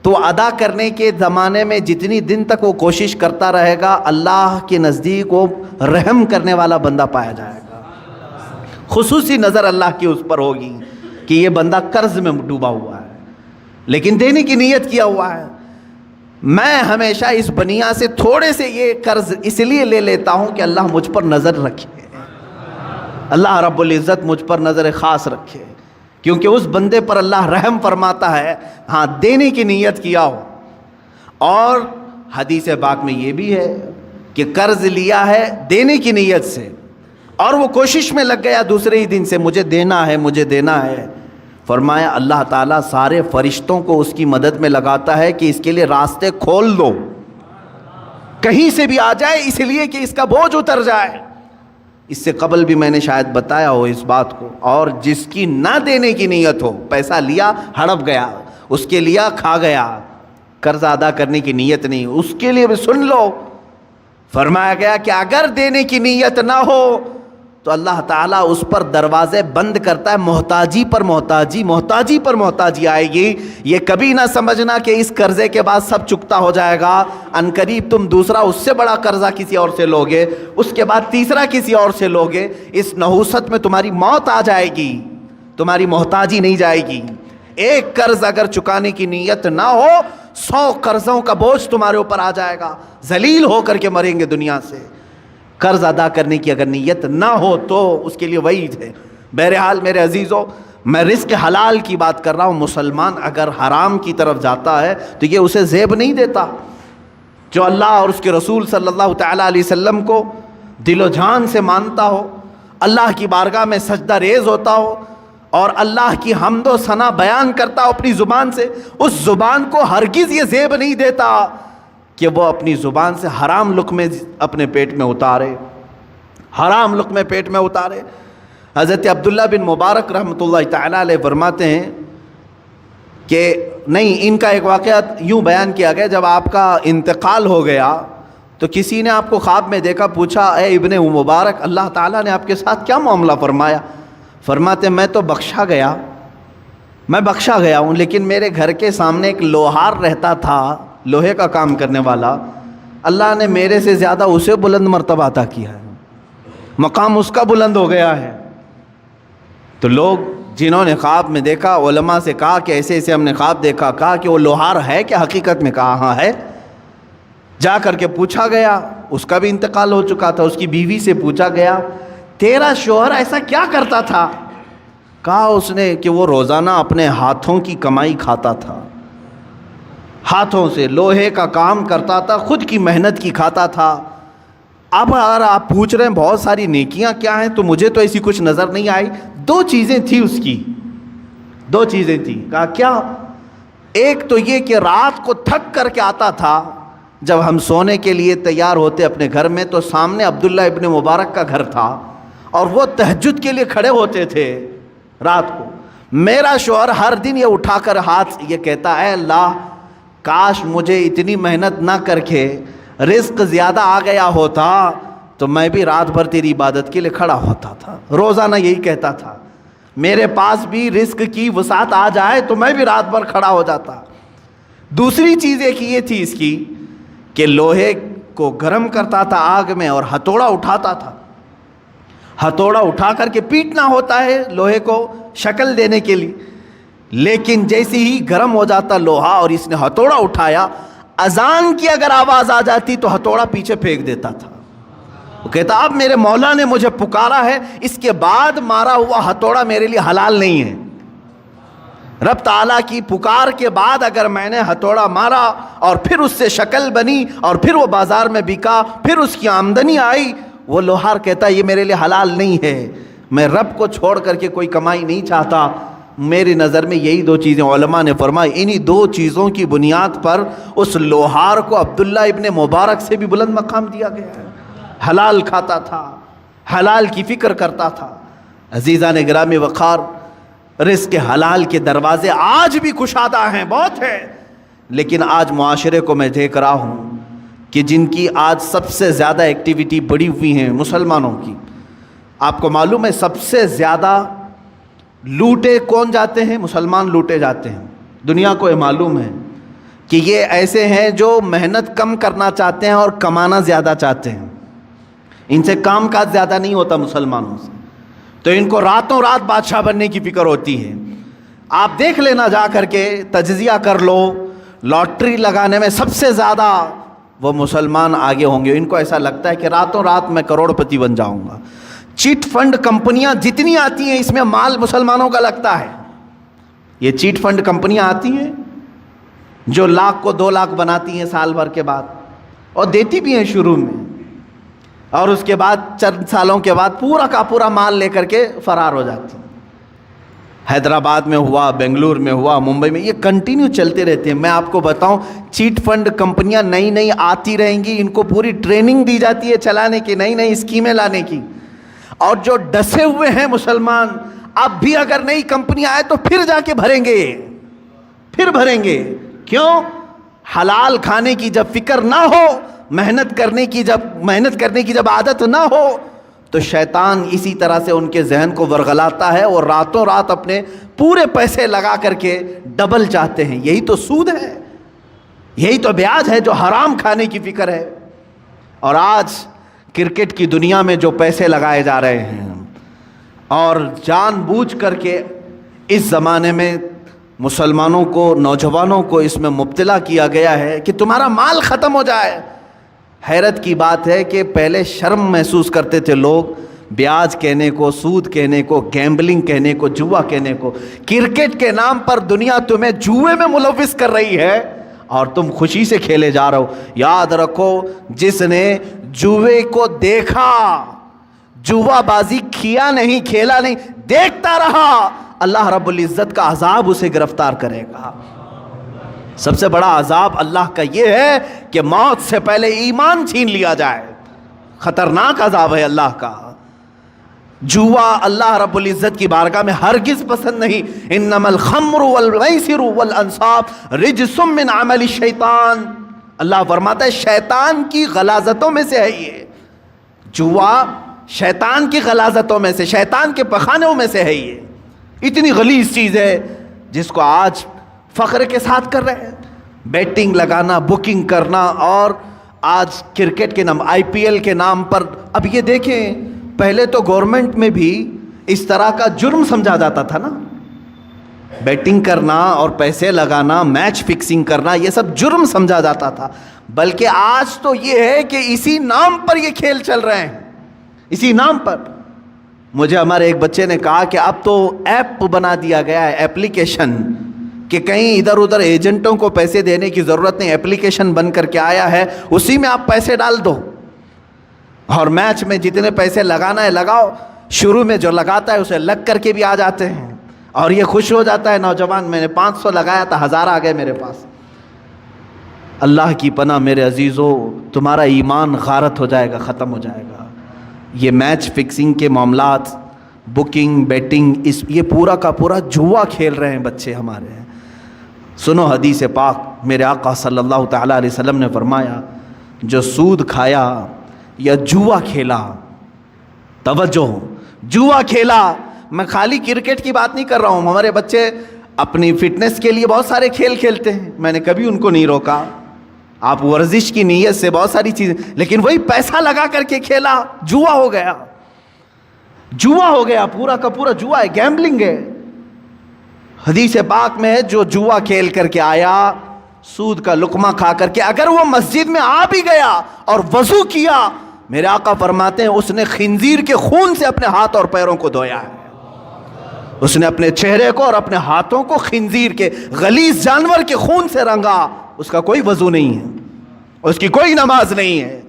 تو ادا کرنے کے زمانے میں جتنی دن تک وہ کوشش کرتا رہے گا، اللہ کے نزدیک وہ رحم کرنے والا بندہ پایا جائے گا۔ خصوصی نظر اللہ کی اس پر ہوگی کہ یہ بندہ قرض میں ڈوبا ہوا ہے لیکن دینے کی نیت کیا ہوا ہے۔ میں ہمیشہ اس بنیا سے تھوڑے سے یہ قرض اس لیے لے لیتا ہوں کہ اللہ مجھ پر نظر رکھے، اللہ رب العزت مجھ پر نظر خاص رکھے، کیونکہ اس بندے پر اللہ رحم فرماتا ہے، ہاں دینے کی نیت کیا ہو۔ اور حدیث پاک میں یہ بھی ہے کہ قرض لیا ہے دینے کی نیت سے اور وہ کوشش میں لگ گیا دوسرے ہی دن سے مجھے دینا ہے، مجھے دینا ہے، فرمایا اللہ تعالیٰ سارے فرشتوں کو اس کی مدد میں لگاتا ہے کہ اس کے لیے راستے کھول دو، کہیں سے بھی آ جائے اس لیے کہ اس کا بوجھ اتر جائے۔ اس سے قبل بھی میں نے شاید بتایا ہو اس بات کو. اور جس کی نہ دینے کی نیت ہو, پیسہ لیا ہڑپ گیا, اس کے لیا کھا گیا, قرض ادا کرنے کی نیت نہیں, اس کے لیے بھی سن لو. فرمایا گیا کہ اگر دینے کی نیت نہ ہو تو اللہ تعالیٰ اس پر دروازے بند کرتا ہے. محتاجی پر محتاجی, محتاجی پر محتاجی آئے گی. یہ کبھی نہ سمجھنا کہ اس قرضے کے بعد سب چکتا ہو جائے گا. ان قریب تم دوسرا اس سے بڑا قرضہ کسی اور سے لوگے, اس کے بعد تیسرا کسی اور سے لوگے. اس نحوست میں تمہاری موت آ جائے گی, تمہاری محتاجی نہیں جائے گی. ایک قرض اگر چکانے کی نیت نہ ہو, 100 قرضوں کا بوجھ تمہارے اوپر آ جائے گا, ذلیل ہو کر کے مریں گے دنیا سے. قرض ادا کرنے کی اگر نیت نہ ہو تو اس کے لیے وعید ہے. بہرحال میرے عزیزو, میں رزق حلال کی بات کر رہا ہوں. مسلمان اگر حرام کی طرف جاتا ہے تو یہ اسے زیب نہیں دیتا. جو اللہ اور اس کے رسول صلی اللہ تعالیٰ علیہ وسلم کو دل و جان سے مانتا ہو, اللہ کی بارگاہ میں سجدہ ریز ہوتا ہو اور اللہ کی حمد و ثنا بیان کرتا ہو اپنی زبان سے, اس زبان کو ہرگز یہ زیب نہیں دیتا کہ وہ اپنی زبان سے حرام لقمے اپنے پیٹ میں اتارے, حرام لقمے پیٹ میں اتارے. حضرت عبداللہ بن مبارک رحمۃ اللہ تعالیٰ علیہ فرماتے ہیں کہ نہیں, ان کا ایک واقعہ یوں بیان کیا گیا, جب آپ کا انتقال ہو گیا تو کسی نے آپ کو خواب میں دیکھا, پوچھا اے ابن مبارک اللہ تعالیٰ نے آپ کے ساتھ کیا معاملہ فرمایا؟ فرماتے میں تو بخشا گیا ہوں, لیکن میرے گھر کے سامنے ایک لوہار رہتا تھا, لوہے کا کام کرنے والا, اللہ نے میرے سے زیادہ اسے بلند مرتبہ عطا کیا ہے, مقام اس کا بلند ہو گیا ہے. تو لوگ جنہوں نے خواب میں دیکھا علماء سے کہا کہ ایسے ایسے ہم نے خواب دیکھا, کہا کہ وہ لوہار ہے کیا حقیقت میں؟ کہا ہاں ہے. جا کر کے پوچھا گیا, اس کا بھی انتقال ہو چکا تھا, اس کی بیوی سے پوچھا گیا تیرا شوہر ایسا کیا کرتا تھا؟ کہا اس نے کہ وہ روزانہ اپنے ہاتھوں کی کمائی کھاتا تھا, ہاتھوں سے لوہے کا کام کرتا تھا, خود کی محنت کی کھاتا تھا. اب اگر آپ پوچھ رہے ہیں بہت ساری نیکیاں کیا ہیں, تو مجھے تو ایسی کچھ نظر نہیں آئی. 2 چیزیں تھیں اس کی, 2 چیزیں تھیں. کہا کیا؟ ایک تو یہ کہ رات کو تھک کر کے آتا تھا, جب ہم سونے کے لیے تیار ہوتے اپنے گھر میں تو سامنے عبداللہ ابن مبارک کا گھر تھا اور وہ تہجد کے لیے کھڑے ہوتے تھے رات کو. میرا شوہر ہر دن یہ اٹھا کر ہاتھ یہ کہتا اے اللہ کاش مجھے اتنی محنت نہ کر کے رزق زیادہ آ گیا ہوتا تو میں بھی رات بھر تیری عبادت کے لیے کھڑا ہوتا تھا. روزانہ یہی کہتا تھا, میرے پاس بھی رزق کی وسعت آ جائے تو میں بھی رات بھر کھڑا ہو جاتا. دوسری چیز ایک یہ تھی اس کی کہ لوہے کو گرم کرتا تھا آگ میں اور ہتھوڑا اٹھاتا تھا, ہتھوڑا اٹھا کر کے پیٹنا ہوتا ہے لوہے کو شکل دینے کے لیے, لیکن جیسے ہی گرم ہو جاتا لوہا اور اس نے ہتھوڑا اٹھایا, اذان کی اگر آواز آ جاتی تو ہتھوڑا پیچھے پھینک دیتا تھا. وہ کہتا اب میرے مولا نے مجھے پکارا ہے, اس کے بعد مارا ہوا ہتھوڑا میرے لیے حلال نہیں ہے. رب تعالیٰ کی پکار کے بعد اگر میں نے ہتھوڑا مارا اور پھر اس سے شکل بنی اور پھر وہ بازار میں بکا, پھر اس کی آمدنی آئی, وہ لوہار کہتا یہ میرے لیے حلال نہیں ہے. میں رب کو چھوڑ کر کے کوئی کمائی نہیں چاہتا. میری نظر میں یہی 2 چیزیں علماء نے فرمائی, انہی 2 چیزوں کی بنیاد پر اس لوہار کو عبداللہ ابن مبارک سے بھی بلند مقام دیا گیا ہے. حلال کھاتا تھا, حلال کی فکر کرتا تھا. عزیزان گرامی وقار, رزق حلال کے دروازے آج بھی کشادہ ہیں, بہت ہیں, لیکن آج معاشرے کو میں دیکھ رہا ہوں کہ جن کی آج سب سے زیادہ ایکٹیویٹی بڑھی ہوئی ہیں مسلمانوں کی. آپ کو معلوم ہے سب سے زیادہ لوٹے کون جاتے ہیں؟ مسلمان لوٹے جاتے ہیں. دنیا کو یہ معلوم ہے کہ یہ ایسے ہیں جو محنت کم کرنا چاہتے ہیں اور کمانا زیادہ چاہتے ہیں. ان سے کام کاج زیادہ نہیں ہوتا مسلمانوں سے, تو ان کو راتوں رات بادشاہ بننے کی فکر ہوتی ہے. آپ دیکھ لینا جا کر کے, تجزیہ کر لو, لاٹری لگانے میں سب سے زیادہ وہ مسلمان آگے ہوں گے. ان کو ایسا لگتا ہے کہ راتوں رات میں کروڑ پتی بن جاؤں گا. چیٹ فنڈ کمپنیاں جتنی آتی ہیں اس میں مال مسلمانوں کا لگتا ہے. یہ چیٹ فنڈ کمپنیاں آتی ہیں جو 1 لاکھ کو 2 لاکھ بناتی ہیں سال بھر کے بعد, اور دیتی بھی ہیں شروع میں, اور اس کے بعد چند سالوں کے بعد پورا کا پورا مال لے کر کے فرار ہو جاتی ہیں. حیدرآباد میں ہوا, بنگلور میں ہوا, ممبئی میں, یہ کنٹینیو چلتے رہتے ہیں. میں آپ کو بتاؤں چیٹ فنڈ کمپنیاں نئی آتی رہیں گی, ان کو پوری ٹریننگ دی جاتی ہے چلانے کی, نئی اسکیمیں لانے کی. اور جو ڈسے ہوئے ہیں مسلمان، اب بھی اگر نئی کمپنی آئے تو پھر جا کے بھریں گے، پھر بھریں گے. کیوں؟ حلال کھانے کی جب فکر نہ ہو، محنت کرنے کی جب عادت نہ ہو، تو شیطان اسی طرح سے ان کے ذہن کو ورغلاتا ہے اور راتوں رات اپنے پورے پیسے لگا کر کے ڈبل چاہتے ہیں. یہی تو سود ہے، یہی تو بیاج ہے جو حرام کھانے کی فکر ہے. اور آج کرکٹ کی دنیا میں جو پیسے لگائے جا رہے ہیں، اور جان بوجھ کر کے اس زمانے میں مسلمانوں کو، نوجوانوں کو اس میں مبتلا کیا گیا ہے کہ تمہارا مال ختم ہو جائے. حیرت کی بات ہے کہ پہلے شرم محسوس کرتے تھے لوگ بیاج کہنے کو، سود کہنے کو، گیمبلنگ کہنے کو، جوا کہنے کو. کرکٹ کے نام پر دنیا تمہیں جوئے میں ملوث کر رہی ہے اور تم خوشی سے کھیلے جا رہے ہو. یاد رکھو، جس نے جوئے کو دیکھا، جوا بازی کیا نہیں، کھیلا نہیں، دیکھتا رہا، اللہ رب العزت کا عذاب اسے گرفتار کرے گا. سب سے بڑا عذاب اللہ کا یہ ہے کہ موت سے پہلے ایمان چھین لیا جائے. خطرناک عذاب ہے اللہ کا. جوا اللہ رب العزت کی بارگاہ میں ہرگز پسند نہیں. انما الخمر والمیسر والانصاب رجس من عمل الشیطان. اللہ فرماتا ہے شیطان کی غلاظتوں میں سے ہے یہ. جوا شیطان کی غلاظتوں میں سے، شیطان کے پخانوں میں سے ہے یہ. اتنی غلیظ چیز ہے جس کو آج فخر کے ساتھ کر رہے ہیں. بیٹنگ لگانا، بکنگ کرنا، اور آج کرکٹ کے نام، آئی پی ایل کے نام پر. اب یہ دیکھیں، پہلے تو گورنمنٹ میں بھی اس طرح کا جرم سمجھا جاتا تھا نا. بیٹنگ کرنا اور پیسے لگانا، میچ فکسنگ کرنا، یہ سب جرم سمجھا جاتا تھا. بلکہ آج تو یہ ہے کہ اسی نام پر یہ کھیل چل رہے ہیں، اسی نام پر. مجھے ہمارے ایک بچے نے کہا کہ اب تو ایپ بنا دیا گیا ہے، ایپلیکیشن، کہ کہیں ادھر ادھر ایجنٹوں کو پیسے دینے کی ضرورت نہیں. ایپلیکیشن بن کر کے آیا ہے، اسی میں آپ پیسے ڈال دو اور میچ میں جتنے پیسے لگانا ہے لگاؤ. شروع میں جو لگاتا ہے اسے لگ کر کے بھی آ جاتے ہیں اور یہ خوش ہو جاتا ہے نوجوان. میں نے 500 لگایا تھا، 1000 آ گئے میرے پاس. اللہ کی پناہ میرے عزیزو، تمہارا ایمان غارت ہو جائے گا، ختم ہو جائے گا. یہ میچ فکسنگ کے معاملات، بکنگ، بیٹنگ، یہ پورا کا پورا جوا کھیل رہے ہیں بچے ہمارے. سنو حدیث پاک، میرے آقا صلی اللہ تعالیٰ علیہ وسلم نے فرمایا، جو سود کھایا یا جوا کھیلا، توجہ، جوا کھیلا. میں خالی کرکٹ کی بات نہیں کر رہا ہوں. ہمارے بچے اپنی فٹنس کے لیے بہت سارے کھیل کھیلتے ہیں، میں نے کبھی ان کو نہیں روکا. آپ ورزش کی نیت سے بہت ساری چیزیں، لیکن وہی پیسہ لگا کر کے کھیلا، جوا ہو گیا. جوا ہو گیا، پورا کا پورا جوا ہے، گیمبلنگ ہے. حدیث پاک میں ہے جو جوا کھیل کر کے آیا، سود کا لقمہ کھا کر کے، اگر وہ مسجد میں آ بھی گیا اور وضو کیا، میرے آقا فرماتے ہیں اس نے خنزیر کے خون سے اپنے ہاتھ اور پیروں کو دھویا ہے. اس نے اپنے چہرے کو اور اپنے ہاتھوں کو خنزیر کے غلیظ جانور کے خون سے رنگا. اس کا کوئی وضو نہیں ہے، اس کی کوئی نماز نہیں ہے.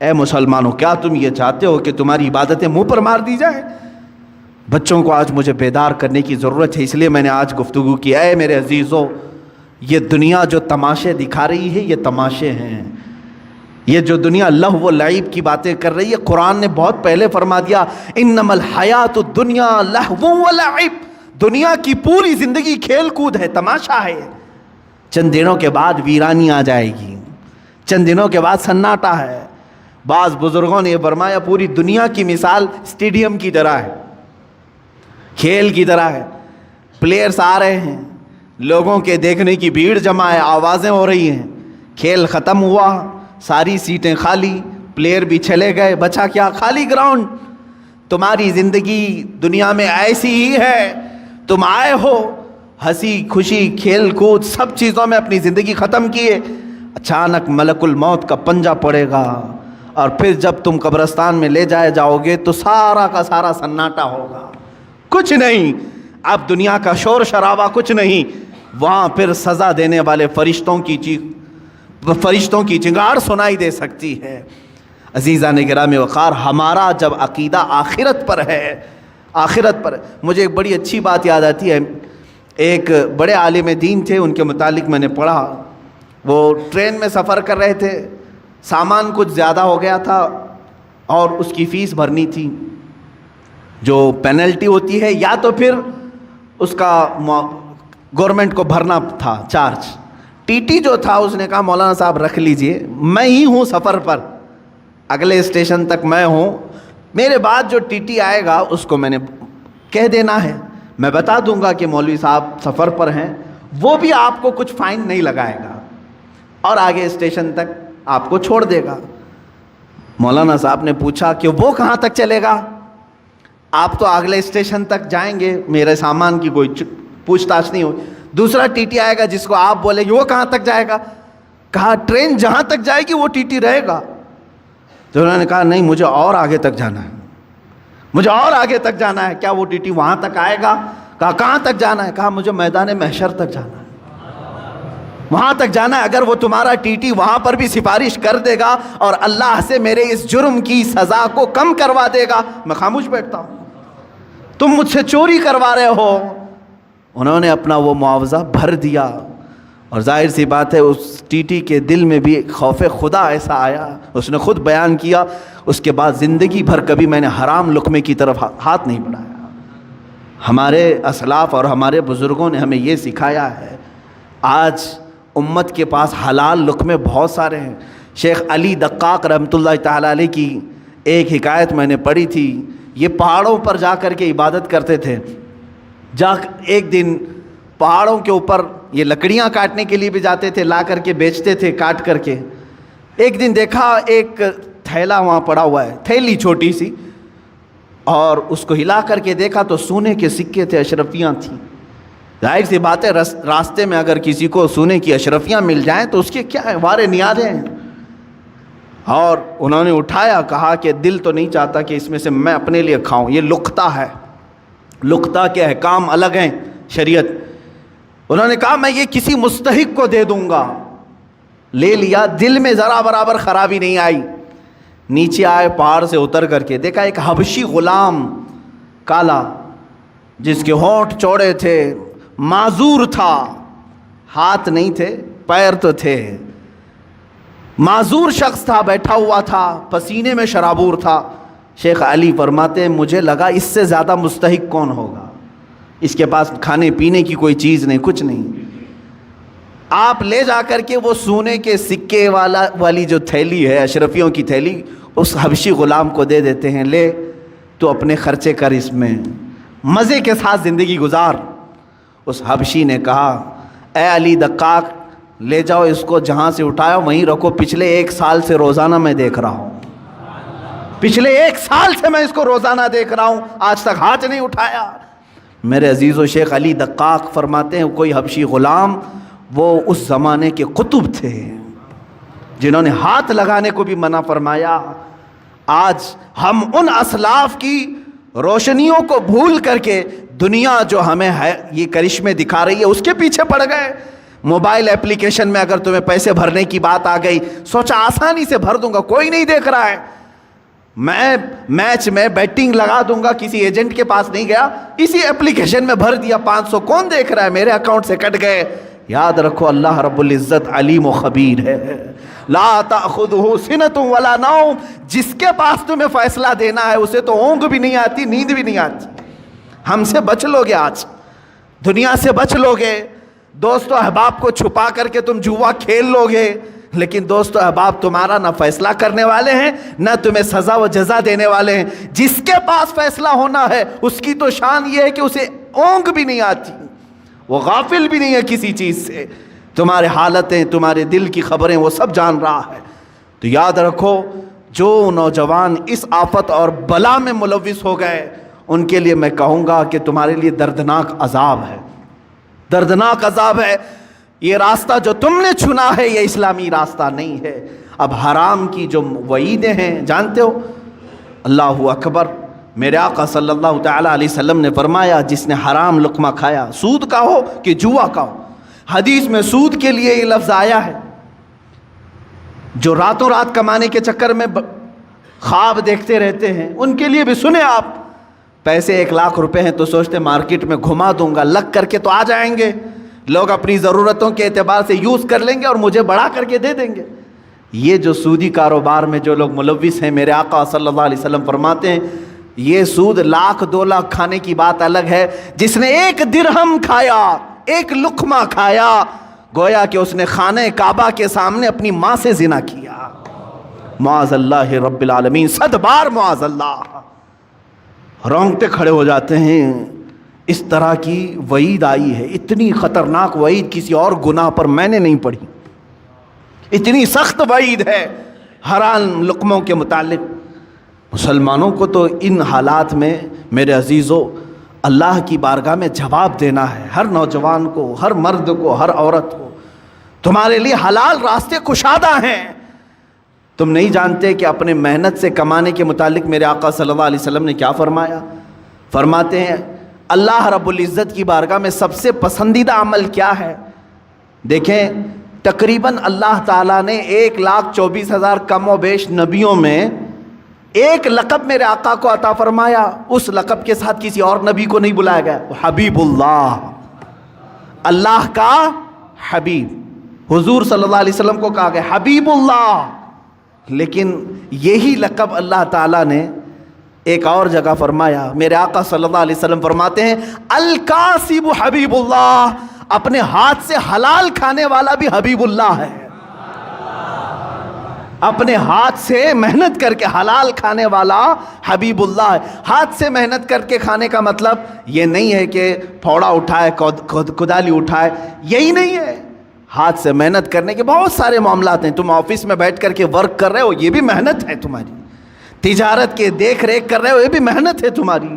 اے مسلمانوں، کیا تم یہ چاہتے ہو کہ تمہاری عبادتیں منہ پر مار دی جائیں؟ بچوں کو آج مجھے بیدار کرنے کی ضرورت ہے، اس لیے میں نے آج گفتگو کی. اے میرے عزیزو، یہ دنیا جو تماشے دکھا رہی ہے، یہ تماشے ہیں. یہ جو دنیا لہو و لعب کی باتیں کر رہی ہے، قرآن نے بہت پہلے فرما دیا، انما الحیات الدنیا لہو و لعب. دنیا کی پوری زندگی کھیل کود ہے، تماشا ہے. چند دنوں کے بعد ویرانی آ جائے گی، چند دنوں کے بعد سناٹا ہے. بعض بزرگوں نے یہ فرمایا پوری دنیا کی مثال اسٹیڈیم کی طرح ہے، کھیل کی طرح ہے. پلیئرز آ رہے ہیں، لوگوں کے دیکھنے کی بھیڑ جمع ہے، آوازیں ہو رہی ہیں. کھیل ختم ہوا، ساری سیٹیں خالی، پلیئر بھی چلے گئے، بچا کیا؟ خالی گراؤنڈ. تمہاری زندگی دنیا میں ایسی ہی ہے. تم آئے ہو ہنسی خوشی کھیل کود سب چیزوں میں اپنی زندگی ختم کیے. اچانک ملک الموت کا پنجہ پڑے گا اور پھر جب تم قبرستان میں لے جائے جاؤ گے تو سارا کا سارا سناٹا ہوگا، کچھ نہیں. اب دنیا کا شور شرابہ کچھ نہیں. وہاں پھر سزا دینے والے فرشتوں کی چنگار سنائی دے سکتی ہے. عزیزان گرامی وقار، ہمارا جب عقیدہ آخرت پر ہے، آخرت پر، مجھے ایک بڑی اچھی بات یاد آتی ہے. ایک بڑے عالم دین تھے، ان کے متعلق میں نے پڑھا. وہ ٹرین میں سفر کر رہے تھے، سامان کچھ زیادہ ہو گیا تھا اور اس کی فیس بھرنی تھی. جو پینلٹی ہوتی ہے یا تو پھر اس کا گورنمنٹ کو بھرنا تھا چارج. ٹی ٹی جو تھا اس نے کہا مولانا صاحب رکھ لیجئے, میں ہی ہوں سفر پر, اگلے اسٹیشن تک میں ہوں, میرے بعد جو ٹی ٹی آئے گا اس کو میں نے کہہ دینا ہے, میں بتا دوں گا کہ مولوی صاحب سفر پر ہیں, وہ بھی آپ کو کچھ فائن نہیں لگائے گا اور آگے اسٹیشن تک آپ کو چھوڑ دے گا. مولانا صاحب نے پوچھا کہ وہ کہاں تک چلے گا؟ آپ تو اگلے اسٹیشن تک جائیں گے, میرے سامان کی کوئی پوچھ تاچھ نہیں ہوئی. دوسرا ٹی ٹی آئے گا جس کو آپ بولیں گے وہ کہاں تک جائے گا؟ کہا ٹرین جہاں تک جائے گی وہ ٹی ٹی رہے گا. تو انہوں نے کہا نہیں, مجھے اور آگے تک جانا ہے, مجھے اور آگے تک جانا ہے. کیا وہ ٹی ٹی وہاں تک آئے گا؟ کہا کہاں تک جانا ہے؟ کہا مجھے میدان محشر تک جانا ہے, وہاں تک جانا ہے. اگر وہ تمہارا ٹی ٹی وہاں پر بھی سفارش کر دے گا اور اللہ سے میرے اس جرم کی سزا کو کم کروا دے گا, میں خاموش بیٹھتا ہوں. تم مجھ سے چوری کروا رہے ہو. انہوں نے اپنا وہ معاوضہ بھر دیا, اور ظاہر سی بات ہے اس ٹی ٹی کے دل میں بھی خوف خدا ایسا آیا, اس نے خود بیان کیا, اس کے بعد زندگی بھر کبھی میں نے حرام لقمے کی طرف ہاتھ نہیں بڑھایا. ہمارے اسلاف اور ہمارے بزرگوں نے ہمیں یہ سکھایا ہے. آج امت کے پاس حلال لقمے بہت سارے ہیں. شیخ علی دقاق رحمۃ اللہ تعالیٰ علیہ کی ایک حکایت میں نے پڑھی تھی. یہ پہاڑوں پر جا کر کے عبادت کرتے تھے. ایک دن پہاڑوں کے اوپر یہ لکڑیاں کاٹنے کے لیے بھی جاتے تھے, لا کر کے بیچتے تھے کاٹ کر کے. ایک دن دیکھا ایک تھیلا وہاں پڑا ہوا ہے, تھیلی چھوٹی سی, اور اس کو ہلا کر کے دیکھا تو سونے کے سکے تھے, اشرفیاں تھیں. ظاہر سی بات ہے راستے میں اگر کسی کو سونے کی اشرفیاں مل جائیں تو اس کے کیا ہے, وارے نیازیں ہیں. اور انہوں نے اٹھایا, کہا کہ دل تو نہیں چاہتا کہ اس میں سے میں اپنے لیے کھاؤں, یہ لقطہ ہے, لقطہ کے احکام الگ ہیں شریعت. انہوں نے کہا میں یہ کسی مستحق کو دے دوں گا. لے لیا, دل میں ذرا برابر خرابی نہیں آئی. نیچے آئے, پہاڑ سے اتر کر کے دیکھا ایک حبشی غلام کالا, جس کے ہونٹ چوڑے تھے, معذور تھا, ہاتھ نہیں تھے پیر تو تھے, معذور شخص تھا, بیٹھا ہوا تھا, پسینے میں شرابور تھا. شیخ علی فرماتے ہیں مجھے لگا اس سے زیادہ مستحق کون ہوگا, اس کے پاس کھانے پینے کی کوئی چیز نہیں, کچھ نہیں. آپ لے جا کر کے وہ سونے کے سکے والی جو تھیلی ہے, اشرفیوں کی تھیلی, اس حبشی غلام کو دے دیتے ہیں, لے تو اپنے خرچے کر, اس میں مزے کے ساتھ زندگی گزار. اس حبشی نے کہا اے علی دقاق, لے جاؤ اس کو, جہاں سے اٹھایا وہیں رکھو, پچھلے 1 سال سے روزانہ میں دیکھ رہا ہوں, پچھلے 1 سال سے میں اس کو روزانہ دیکھ رہا ہوں, آج تک ہاتھ نہیں اٹھایا. میرے عزیز و شیخ علی دقاق فرماتے ہیں کوئی حبشی غلام وہ اس زمانے کے قطب تھے جنہوں نے ہاتھ لگانے کو بھی منع فرمایا. آج ہم ان اسلاف کی روشنیوں کو بھول کر کے دنیا جو ہمیں ہے یہ کرشمے دکھا رہی ہے اس کے پیچھے پڑ گئے. موبائل اپلیکیشن میں اگر تمہیں پیسے بھرنے کی بات آ گئی, سوچا آسانی سے بھر دوں گا, کوئی نہیں دیکھ رہا ہے, میں میچ میں بیٹنگ لگا دوں گا, کسی ایجنٹ کے پاس نہیں گیا, اسی اپلیکیشن میں بھر دیا, 500 کون دیکھ رہا ہے, میرے اکاؤنٹ سے کٹ گئے. یاد رکھو اللہ رب العزت علیم و خبیر ہے. لا تأخذہ سنۃ ولا نوم, جس کے پاس تمہیں فیصلہ دینا ہے اسے تو اونگ بھی نہیں آتی, نیند بھی نہیں آتی. ہم سے بچ لو گے, آج دنیا سے بچ لو گے, دوست و احباب کو چھپا کر کے تم جوا کھیل لو گے, لیکن دوست و احباب تمہارا نہ فیصلہ کرنے والے ہیں نہ تمہیں سزا و جزا دینے والے ہیں. جس کے پاس فیصلہ ہونا ہے اس کی تو شان یہ ہے کہ اسے اونگ بھی نہیں آتی, وہ غافل بھی نہیں ہے کسی چیز سے, تمہارے حالتیں, تمہارے دل کی خبریں وہ سب جان رہا ہے. تو یاد رکھو جو نوجوان اس آفت اور بلا میں ملوث ہو گئے ان کے لیے میں کہوں گا کہ تمہارے لیے دردناک عذاب ہے, دردناک عذاب ہے. یہ راستہ جو تم نے چنا ہے یہ اسلامی راستہ نہیں ہے. اب حرام کی جو وعیدیں ہیں جانتے ہو, اللہ اکبر, میرے آقا صلی اللہ تعالیٰ علیہ وسلم نے فرمایا جس نے حرام لقمہ کھایا, سود کا ہو کہ جوا کا ہو, حدیث میں سود کے لیے یہ لفظ آیا ہے, جو راتوں رات کمانے کے چکر میں خواب دیکھتے رہتے ہیں ان کے لیے بھی سنیں آپ. پیسے 1 لاکھ روپے ہیں تو سوچتے مارکیٹ میں گھما دوں گا, لگ کر کے تو آ جائیں گے, لوگ اپنی ضرورتوں کے اعتبار سے یوز کر لیں گے اور مجھے بڑھا کر کے دے دیں گے. یہ جو سودی کاروبار میں جو لوگ ملوث ہیں, میرے آقا صلی اللہ علیہ وسلم فرماتے ہیں یہ سود 1,00,000-2,00,000 کھانے کی بات الگ ہے، جس نے 1 درہم کھایا، 1 لقمہ کھایا، گویا کہ اس نے خانہ کعبہ کے سامنے اپنی ماں سے زنا کیا۔ معاذ اللہ رب العالمین، 100 بار معاذ اللہ۔ رونگٹے کھڑے ہو جاتے ہیں، اس طرح کی وعید آئی ہے، اتنی خطرناک وعید کسی اور گناہ پر میں نے نہیں پڑھی، اتنی سخت وعید ہے حرام لقموں کے متعلق۔ مسلمانوں کو تو ان حالات میں میرے عزیزو اللہ کی بارگاہ میں جواب دینا ہے، ہر نوجوان کو، ہر مرد کو، ہر عورت کو۔ تمہارے لیے حلال راستے کشادہ ہیں، تم نہیں جانتے کہ اپنے محنت سے کمانے کے متعلق میرے آقا صلی اللہ علیہ وسلم نے کیا فرمایا؟ فرماتے ہیں اللہ رب العزت کی بارگاہ میں سب سے پسندیدہ عمل کیا ہے؟ دیکھیں تقریباً اللہ تعالیٰ نے 1,24,000 کم و بیش نبیوں میں ایک لقب میرے آقا کو عطا فرمایا، اس لقب کے ساتھ کسی اور نبی کو نہیں بلایا گیا، حبیب اللہ، اللہ کا حبیب۔ حضور صلی اللہ علیہ وسلم کو کہا گیا حبیب اللہ، لیکن یہی لقب اللہ تعالیٰ نے ایک اور جگہ فرمایا۔ میرے آقا صلی اللہ علیہ وسلم فرماتے ہیں الکاسب حبیب اللہ، اپنے ہاتھ سے حلال کھانے والا بھی حبیب اللہ ہے۔ اپنے ہاتھ سے محنت کر کے حلال کھانے والا حبیب اللہ ہے۔ ہاتھ سے محنت کر کے کھانے کا مطلب یہ نہیں ہے کہ پھوڑا اٹھائے، کدالی اٹھائے، یہی نہیں ہے۔ ہاتھ سے محنت کرنے کے بہت سارے معاملات ہیں۔ تم آفس میں بیٹھ کر کے ورک کر رہے ہو، یہ بھی محنت ہے تمہاری۔ تجارت کے دیکھ ریکھ کر رہے ہو، یہ بھی محنت ہے تمہاری۔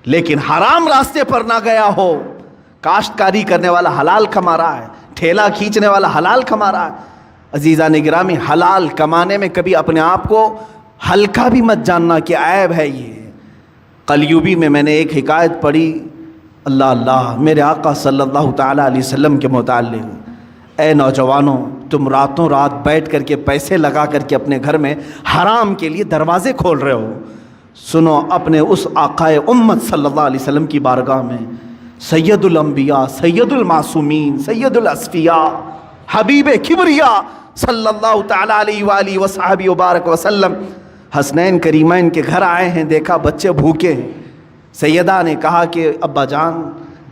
لیکن حرام راستے پر نہ گیا ہو، کاشتکاری کرنے والا حلال کما رہا ہے، ٹھیلا کھینچنے والا حلال کما رہا ہے۔ عزیزان گرامی، حلال کمانے میں کبھی اپنے آپ کو ہلکا بھی مت جاننا کہ عیب ہے یہ۔ قلیوبی میں نے ایک حکایت پڑھی، اللہ اللہ، میرے آقا صلی اللہ تعالیٰ علیہ وسلم کے متعلق۔ اے نوجوانوں، تم راتوں رات بیٹھ کر کے پیسے لگا کر کے اپنے گھر میں حرام کے لیے دروازے کھول رہے ہو۔ سنو اپنے اس آقائے امت صلی اللہ علیہ وسلم کی بارگاہ میں، سید الانبیاء، سید المعصومین، سید الاصفیاء، حبیب کبریا صلی اللہ تعالیٰ علیہ وآلہ وصحبہ وبارک وسلم حسنین کریمین کے گھر آئے ہیں، دیکھا بچے بھوکے ہیں۔ سیدہ نے کہا کہ ابا جان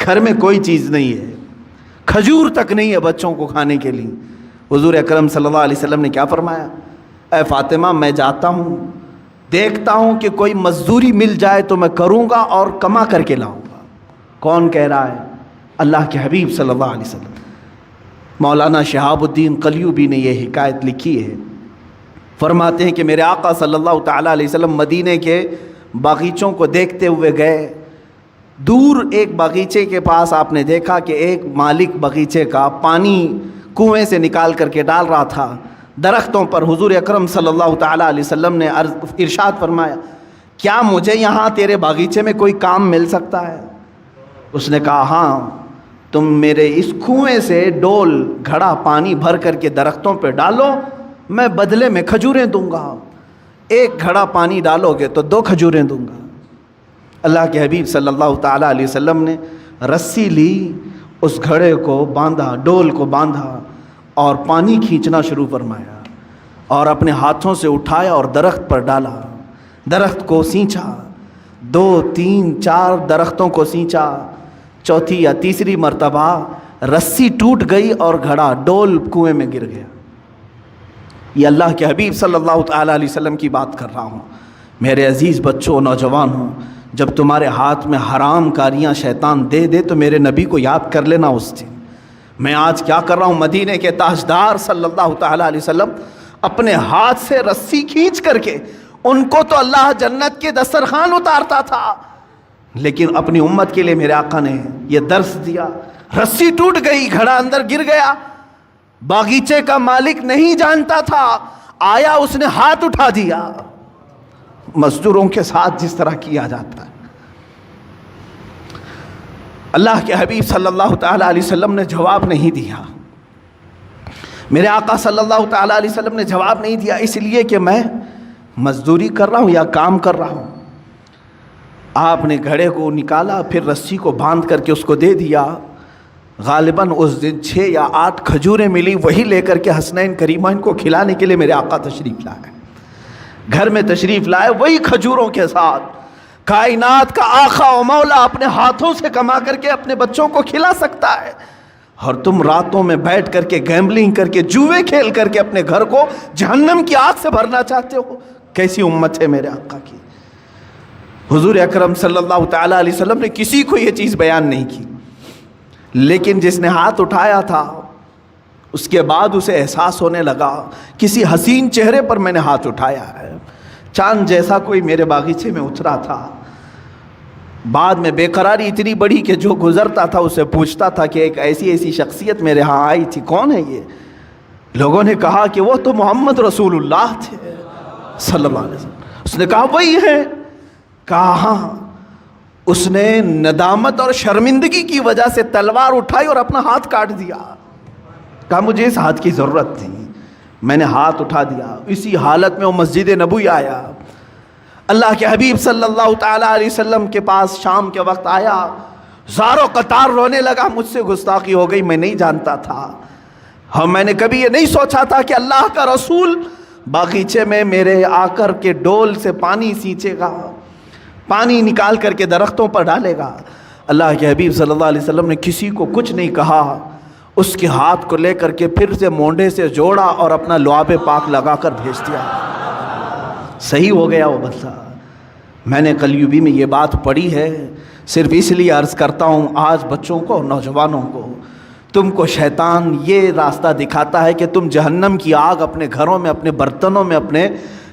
گھر میں کوئی چیز نہیں ہے، کھجور تک نہیں ہے بچوں کو کھانے کے لیے۔ حضور اکرم صلی اللہ علیہ وسلم نے کیا فرمایا؟ اے فاطمہ، میں جاتا ہوں، دیکھتا ہوں کہ کوئی مزدوری مل جائے تو میں کروں گا اور کما کر کے لاؤں گا۔ کون کہہ رہا ہے؟ اللہ کے حبیب صلی اللہ علیہ وسلم۔ مولانا شہاب الدین قلیوبی نے یہ حکایت لکھی ہے، فرماتے ہیں کہ میرے آقا صلی اللہ تعالیٰ علیہ وسلم مدینے کے باغیچوں کو دیکھتے ہوئے گئے۔ دور ایک باغیچے کے پاس آپ نے دیکھا کہ ایک مالک باغیچے کا پانی کنویں سے نکال کر کے ڈال رہا تھا درختوں پر۔ حضور اکرم صلی اللہ تعالیٰ علیہ وسلم نے ارشاد فرمایا، کیا مجھے یہاں تیرے باغیچے میں کوئی کام مل سکتا ہے؟ اس نے کہا ہاں، تم میرے اس کنویں سے ڈول گھڑا پانی بھر کر کے درختوں پہ ڈالو، میں بدلے میں کھجوریں دوں گا۔ 1 گھڑا پانی ڈالو گے تو 2 کھجوریں دوں گا۔ اللہ کے حبیب صلی اللہ تعالیٰ علیہ وسلم نے رسی لی، اس گھڑے کو باندھا، ڈول کو باندھا اور پانی کھینچنا شروع فرمایا، اور اپنے ہاتھوں سے اٹھایا اور درخت پر ڈالا، درخت کو سینچا، 2 3 4 درختوں کو سینچا، چوتھی یا تیسری مرتبہ رسی ٹوٹ گئی اور گھڑا ڈول کنویں میں گر گیا۔ یہ اللہ کے حبیب صلی اللہ تعالیٰ علیہ وسلم کی بات کر رہا ہوں۔ میرے عزیز بچوں، نوجوانوں، جب تمہارے ہاتھ میں حرام کاریاں شیطان دے دے تو میرے نبی کو یاد کر لینا اس دن۔ میں آج کیا کر رہا ہوں؟ مدینے کے تاجدار صلی اللہ تعالیٰ علیہ وسلم اپنے ہاتھ سے رسی کھینچ کر کے، ان کو تو اللہ جنت کے دسترخوان اتارتا تھا، لیکن اپنی امت کے لیے میرے آقا نے یہ درس دیا۔ رسی ٹوٹ گئی، گھڑا اندر گر گیا، باغیچے کا مالک نہیں جانتا تھا، آیا اس نے ہاتھ اٹھا دیا، مزدوروں کے ساتھ جس طرح کیا جاتا ہے۔ اللہ کے حبیب صلی اللہ تعالیٰ علیہ وسلم نے جواب نہیں دیا، میرے آقا صلی اللہ تعالیٰ علیہ وسلم نے جواب نہیں دیا، اس لیے کہ میں مزدوری کر رہا ہوں یا کام کر رہا ہوں۔ آپ نے گھڑے کو نکالا، پھر رسی کو باندھ کر کے اس کو دے دیا۔ غالباً اس دن 6 یا 8 کھجوریں ملی، وہی لے کر کے حسنین کریمین کو کھلانے کے لیے میرے آقا تشریف لائے، گھر میں تشریف لائے، وہی کھجوروں کے ساتھ کائنات کا آقا و مولا اپنے ہاتھوں سے کما کر کے اپنے بچوں کو کھلا سکتا ہے، اور تم راتوں میں بیٹھ کر کے گیمبلنگ کر کے جوئے کھیل کر کے اپنے گھر کو جہنم کی آگ سے بھرنا چاہتے ہو۔ کیسی امت ہے میرے آقا کی۔ حضور اکرم صلی اللہ تعالیٰ علیہ وسلم نے کسی کو یہ چیز بیان نہیں کی، لیکن جس نے ہاتھ اٹھایا تھا اس کے بعد اسے احساس ہونے لگا کسی حسین چہرے پر میں نے ہاتھ اٹھایا ہے، چاند جیسا کوئی میرے باغیچے میں اترا تھا۔ بعد میں بے قراری اتنی بڑی کہ جو گزرتا تھا اسے پوچھتا تھا کہ ایک ایسی شخصیت میرے ہاں آئی تھی، کون ہے یہ؟ لوگوں نے کہا کہ وہ تو محمد رسول اللہ تھے صلی اللہ علیہ وسلم۔ اس نے کہا وہی ہے؟ کہا ہاں۔ اس نے ندامت اور شرمندگی کی وجہ سے تلوار اٹھائی اور اپنا ہاتھ کاٹ دیا۔ کہا مجھے اس ہاتھ کی ضرورت تھی، میں نے ہاتھ اٹھا دیا۔ اسی حالت میں وہ مسجد نبوی آیا، اللہ کے حبیب صلی اللہ تعالیٰ علیہ وسلم کے پاس شام کے وقت آیا، زار و قطار رونے لگا، مجھ سے گستاخی ہو گئی، میں نہیں جانتا تھا، ہاں میں نے کبھی یہ نہیں سوچا تھا کہ اللہ کا رسول باغیچے میں میرے آ کر کے ڈول سے پانی سینچے گا، پانی نکال کر کے درختوں پر ڈالے گا۔ اللہ کے حبیب صلی اللہ علیہ وسلم نے کسی کو کچھ نہیں کہا، اس کے ہاتھ کو لے کر کے پھر سے مونڈے سے جوڑا اور اپنا لعاب پاک لگا کر بھیج دیا۔ صحیح ہو گیا وہ بندہ۔ میں نے قلیوبی میں یہ بات پڑھی ہے، صرف اس لیے عرض کرتا ہوں آج بچوں کو، نوجوانوں کو، تم کو شیطان یہ راستہ دکھاتا ہے کہ تم جہنم کی آگ اپنے گھروں میں، اپنے برتنوں میں، اپنے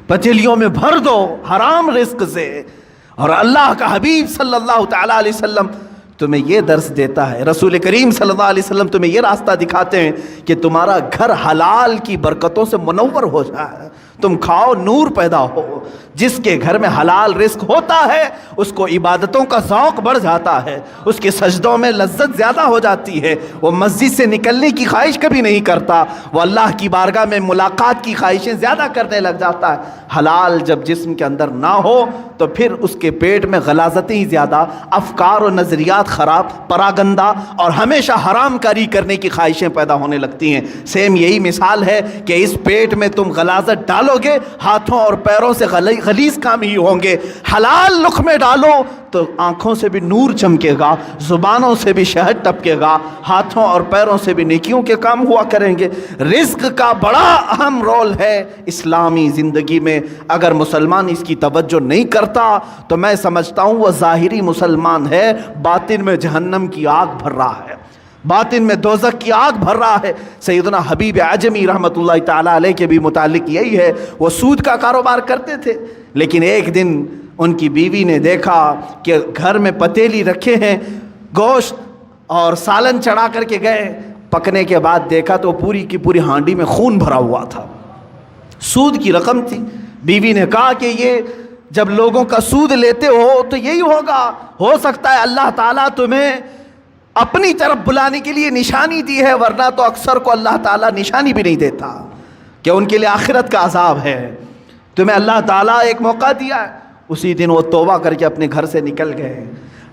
پتیلیوں میں بھر دو حرام رزق سے، اور اللہ کا حبیب صلی اللہ تعالیٰ علیہ وسلم تمہیں یہ درس دیتا ہے، رسول کریم صلی اللہ علیہ وسلم تمہیں یہ راستہ دکھاتے ہیں کہ تمہارا گھر حلال کی برکتوں سے منور ہو جائے، تم کھاؤ، نور پیدا ہو۔ جس کے گھر میں حلال رزق ہوتا ہے اس کو عبادتوں کا ذوق بڑھ جاتا ہے، اس کے سجدوں میں لذت زیادہ ہو جاتی ہے، وہ مسجد سے نکلنے کی خواہش کبھی نہیں کرتا، وہ اللہ کی بارگاہ میں ملاقات کی خواہشیں زیادہ کرنے لگ جاتا ہے۔ حلال جب جسم کے اندر نہ ہو تو پھر اس کے پیٹ میں غلاظتیں ہی زیادہ، افکار و نظریات خراب، پراگندہ اور ہمیشہ حرام کاری کرنے کی خواہشیں پیدا ہونے لگتی ہیں۔ سیم یہی مثال ہے کہ اس پیٹ میں تم غلاظت ڈالو گے، ہاتھوں اور پیروں سے غلیظ کام ہی ہوں گے۔ حلال لقمے ڈالو تو آنکھوں سے بھی نور چمکے گا، زبانوں سے بھی شہد ٹپکے گا، ہاتھوں اور پیروں سے بھی نیکیوں کے کام ہوا کریں گے۔ رزق کا بڑا اہم رول ہے اسلامی زندگی میں، اگر مسلمان اس کی توجہ نہیں کرتا تو میں سمجھتا ہوں وہ ظاہری مسلمان ہے، باطن میں جہنم کی آگ بھر رہا ہے، باطن میں دوزخ کی آگ بھر رہا ہے۔ سیدنا حبیب اعجمی رحمۃ اللہ تعالیٰ علیہ کے بھی متعلق یہی ہے، وہ سود کا کاروبار کرتے تھے، لیکن ایک دن ان کی بیوی نے دیکھا کہ گھر میں پتیلی رکھے ہیں، گوشت اور سالن چڑھا کر کے گئے، پکنے کے بعد دیکھا تو پوری کی پوری ہانڈی میں خون بھرا ہوا تھا، سود کی رقم تھی۔ بیوی نے کہا کہ یہ جب لوگوں کا سود لیتے ہو تو یہی ہوگا، ہو سکتا ہے اللہ تعالیٰ تمہیں اپنی طرف بلانے کے لیے نشانی دی ہے، ورنہ تو اکثر کو اللہ تعالیٰ نشانی بھی نہیں دیتا کہ ان کے لیے آخرت کا عذاب ہے۔ تمہیں اللہ تعالیٰ ایک موقع دیا ہے۔ اسی دن وہ توبہ کر کے اپنے گھر سے نکل گئے۔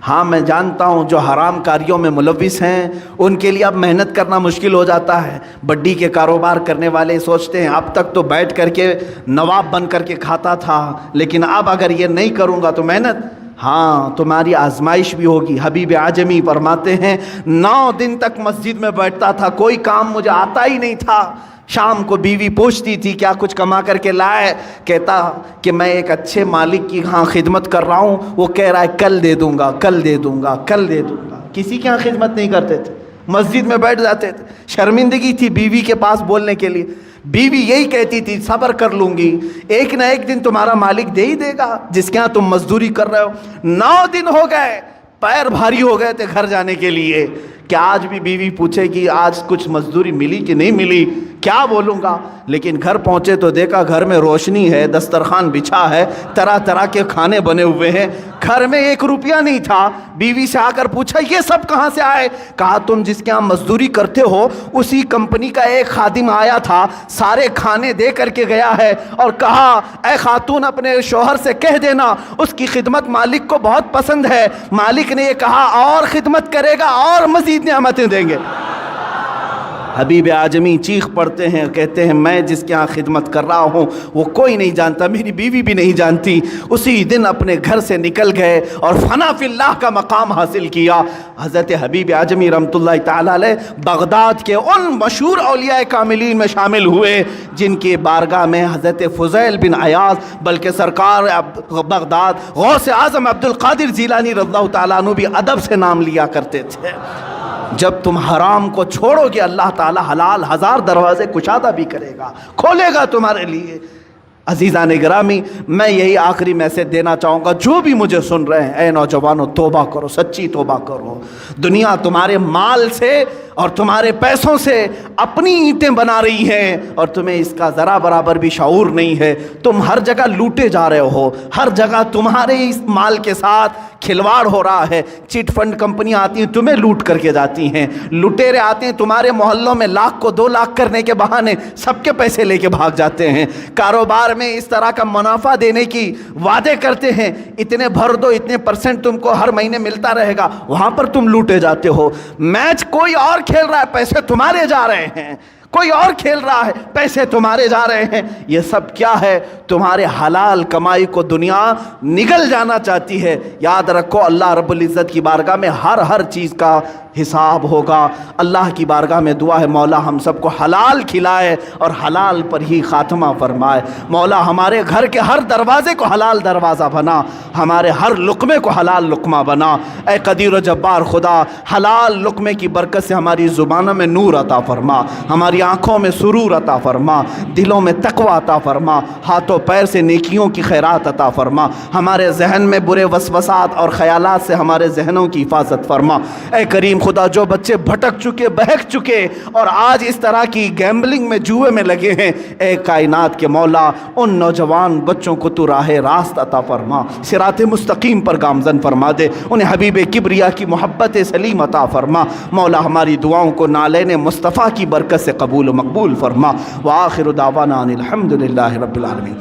ہاں میں جانتا ہوں جو حرام کاریوں میں ملوث ہیں ان کے لیے اب محنت کرنا مشکل ہو جاتا ہے۔ بڈی کے کاروبار کرنے والے سوچتے ہیں اب تک تو بیٹھ کر کے نواب بن کر کے کھاتا تھا، لیکن اب اگر یہ نہیں کروں گا تو محنت، ہاں تمہاری آزمائش بھی ہوگی۔ حبیب اعجمی فرماتے ہیں 9 دن تک مسجد میں بیٹھتا تھا، کوئی کام مجھے آتا ہی نہیں تھا۔ شام کو بیوی پوچھتی تھی کیا کچھ کما کر کے لائے، کہتا کہ میں ایک اچھے مالک کی ہاں خدمت کر رہا ہوں، وہ کہہ رہا ہے کل دے دوں گا، کل دے دوں گا، کل دے دوں گا۔ کسی کے ہاں خدمت نہیں کرتے تھے، مسجد میں بیٹھ جاتے تھے۔ شرمندگی تھی بیوی کے پاس بولنے کے لیے، بیوی یہی کہتی تھی صبر کر لوں گی، ایک نہ ایک دن تمہارا مالک دے ہی دے گا جس کے ہاں تم مزدوری کر رہے ہو۔ 9 دن ہو گئے، پیر بھاری ہو گئے تھے گھر جانے کے لیے، کہ آج بھی بیوی پوچھے گی آج کچھ مزدوری ملی کہ نہیں ملی، کیا بولوں گا؟ لیکن گھر پہنچے تو دیکھا گھر میں روشنی ہے، دسترخوان بچھا ہے، طرح طرح کے کھانے بنے ہوئے ہیں، گھر میں 1 روپیہ نہیں تھا۔ بیوی سے آ کر پوچھا یہ سب کہاں سے آئے؟ کہا تم جس کے یہاں مزدوری کرتے ہو اسی کمپنی کا ایک خادم آیا تھا، سارے کھانے دے کر کے گیا ہے، اور کہا اے خاتون اپنے شوہر سے کہہ دینا اس کی خدمت مالک کو بہت پسند ہے۔ مالک نے یہ کہا اور خدمت کرے گا اور مزید نعمتیں دیں گے۔ حبیب اعظمی چیخ پڑتے ہیں، کہتے ہیں میں جس کے ہاں خدمت کر رہا ہوں وہ کوئی نہیں جانتا، میری بیوی بھی نہیں جانتی۔ اسی دن اپنے گھر سے نکل گئے اور فنا فی اللہ کا مقام حاصل کیا۔ حضرت حبیب اعظمی رحمۃ اللہ تعالی علیہ بغداد کے ان مشہور اولیاء کاملین میں شامل ہوئے جن کی بارگاہ میں حضرت فضیل بن عیاض بلکہ سرکار بغداد غوث اعظم عبد القادر جیلانی رضی اللہ تعالیٰ عنہ بھی ادب سے نام لیا کرتے تھے۔ جب تم حرام کو چھوڑو گے اللہ تعالیٰ حلال ہزار دروازے کشادہ بھی کرے گا، کھولے گا تمہارے لیے۔ عزیزان گرامی، میں یہی آخری میسج دینا چاہوں گا، جو بھی مجھے سن رہے ہیں، اے نوجوانوں توبہ کرو، سچی توبہ کرو۔ دنیا تمہارے مال سے اور تمہارے پیسوں سے اپنی اینٹیں بنا رہی ہیں اور تمہیں اس کا ذرا برابر بھی شعور نہیں ہے۔ تم ہر جگہ لوٹے جا رہے ہو، ہر جگہ تمہارے اس مال کے ساتھ کھلواڑ ہو رہا ہے۔ چٹ فنڈ کمپنیاں آتی ہیں تمہیں لوٹ کر کے جاتی ہیں، لٹیرے آتے ہیں تمہارے محلوں میں لاکھ کو 2 لاکھ کرنے کے بہانے سب کے پیسے لے کے بھاگ جاتے ہیں۔ کاروبار میں اس طرح کا منافع دینے کی وعدے کرتے ہیں، اتنے بھر دو، اتنے % تم کو ہر مہینے ملتا رہے گا، وہاں پر تم لوٹے جاتے ہو۔ میچ کوئی اور کھیل رہا ہے، پیسے تمہارے جا رہے ہیں، کوئی اور کھیل رہا ہے، پیسے تمہارے جا رہے ہیں۔ یہ سب کیا ہے؟ تمہارے حلال کمائی کو دنیا نگل جانا چاہتی ہے۔ یاد رکھو اللہ رب العزت کی بارگاہ میں ہر چیز کا حساب ہوگا۔ اللہ کی بارگاہ میں دعا ہے مولا ہم سب کو حلال کھلائے اور حلال پر ہی خاتمہ فرمائے۔ مولا ہمارے گھر کے ہر دروازے کو حلال دروازہ بنا، ہمارے ہر لقمے کو حلال لقمہ بنا۔ اے قدیر و جبار خدا، حلال لقمے کی برکت سے ہماری زبانوں میں نور عطا فرما، ہماری آنکھوں میں سرور عطا فرما، دلوں میں تقوی عطا فرما، ہاتھوں پیر سے نیکیوں کی خیرات عطا فرما، ہمارے ذہن میں برے وسوسات اور خیالات سے ہمارے ذہنوں کی حفاظت فرما۔ اے کریم خدا، جو بچے بھٹک چکے، بہک چکے اور آج اس طرح کی گیمبلنگ میں، جوئے میں لگے ہیں، اے کائنات کے مولا ان نوجوان بچوں کو تو راہ راست عطا فرما، صراط مستقیم پر گامزن فرما دے، انہیں حبیب کبریا کی محبت سلیم عطا فرما۔ مولا ہماری دعاؤں کو نالین مصطفیٰ کی برکت سے قبول و مقبول فرما۔ وآخر دعوانا ان الحمد للہ رب العالمین۔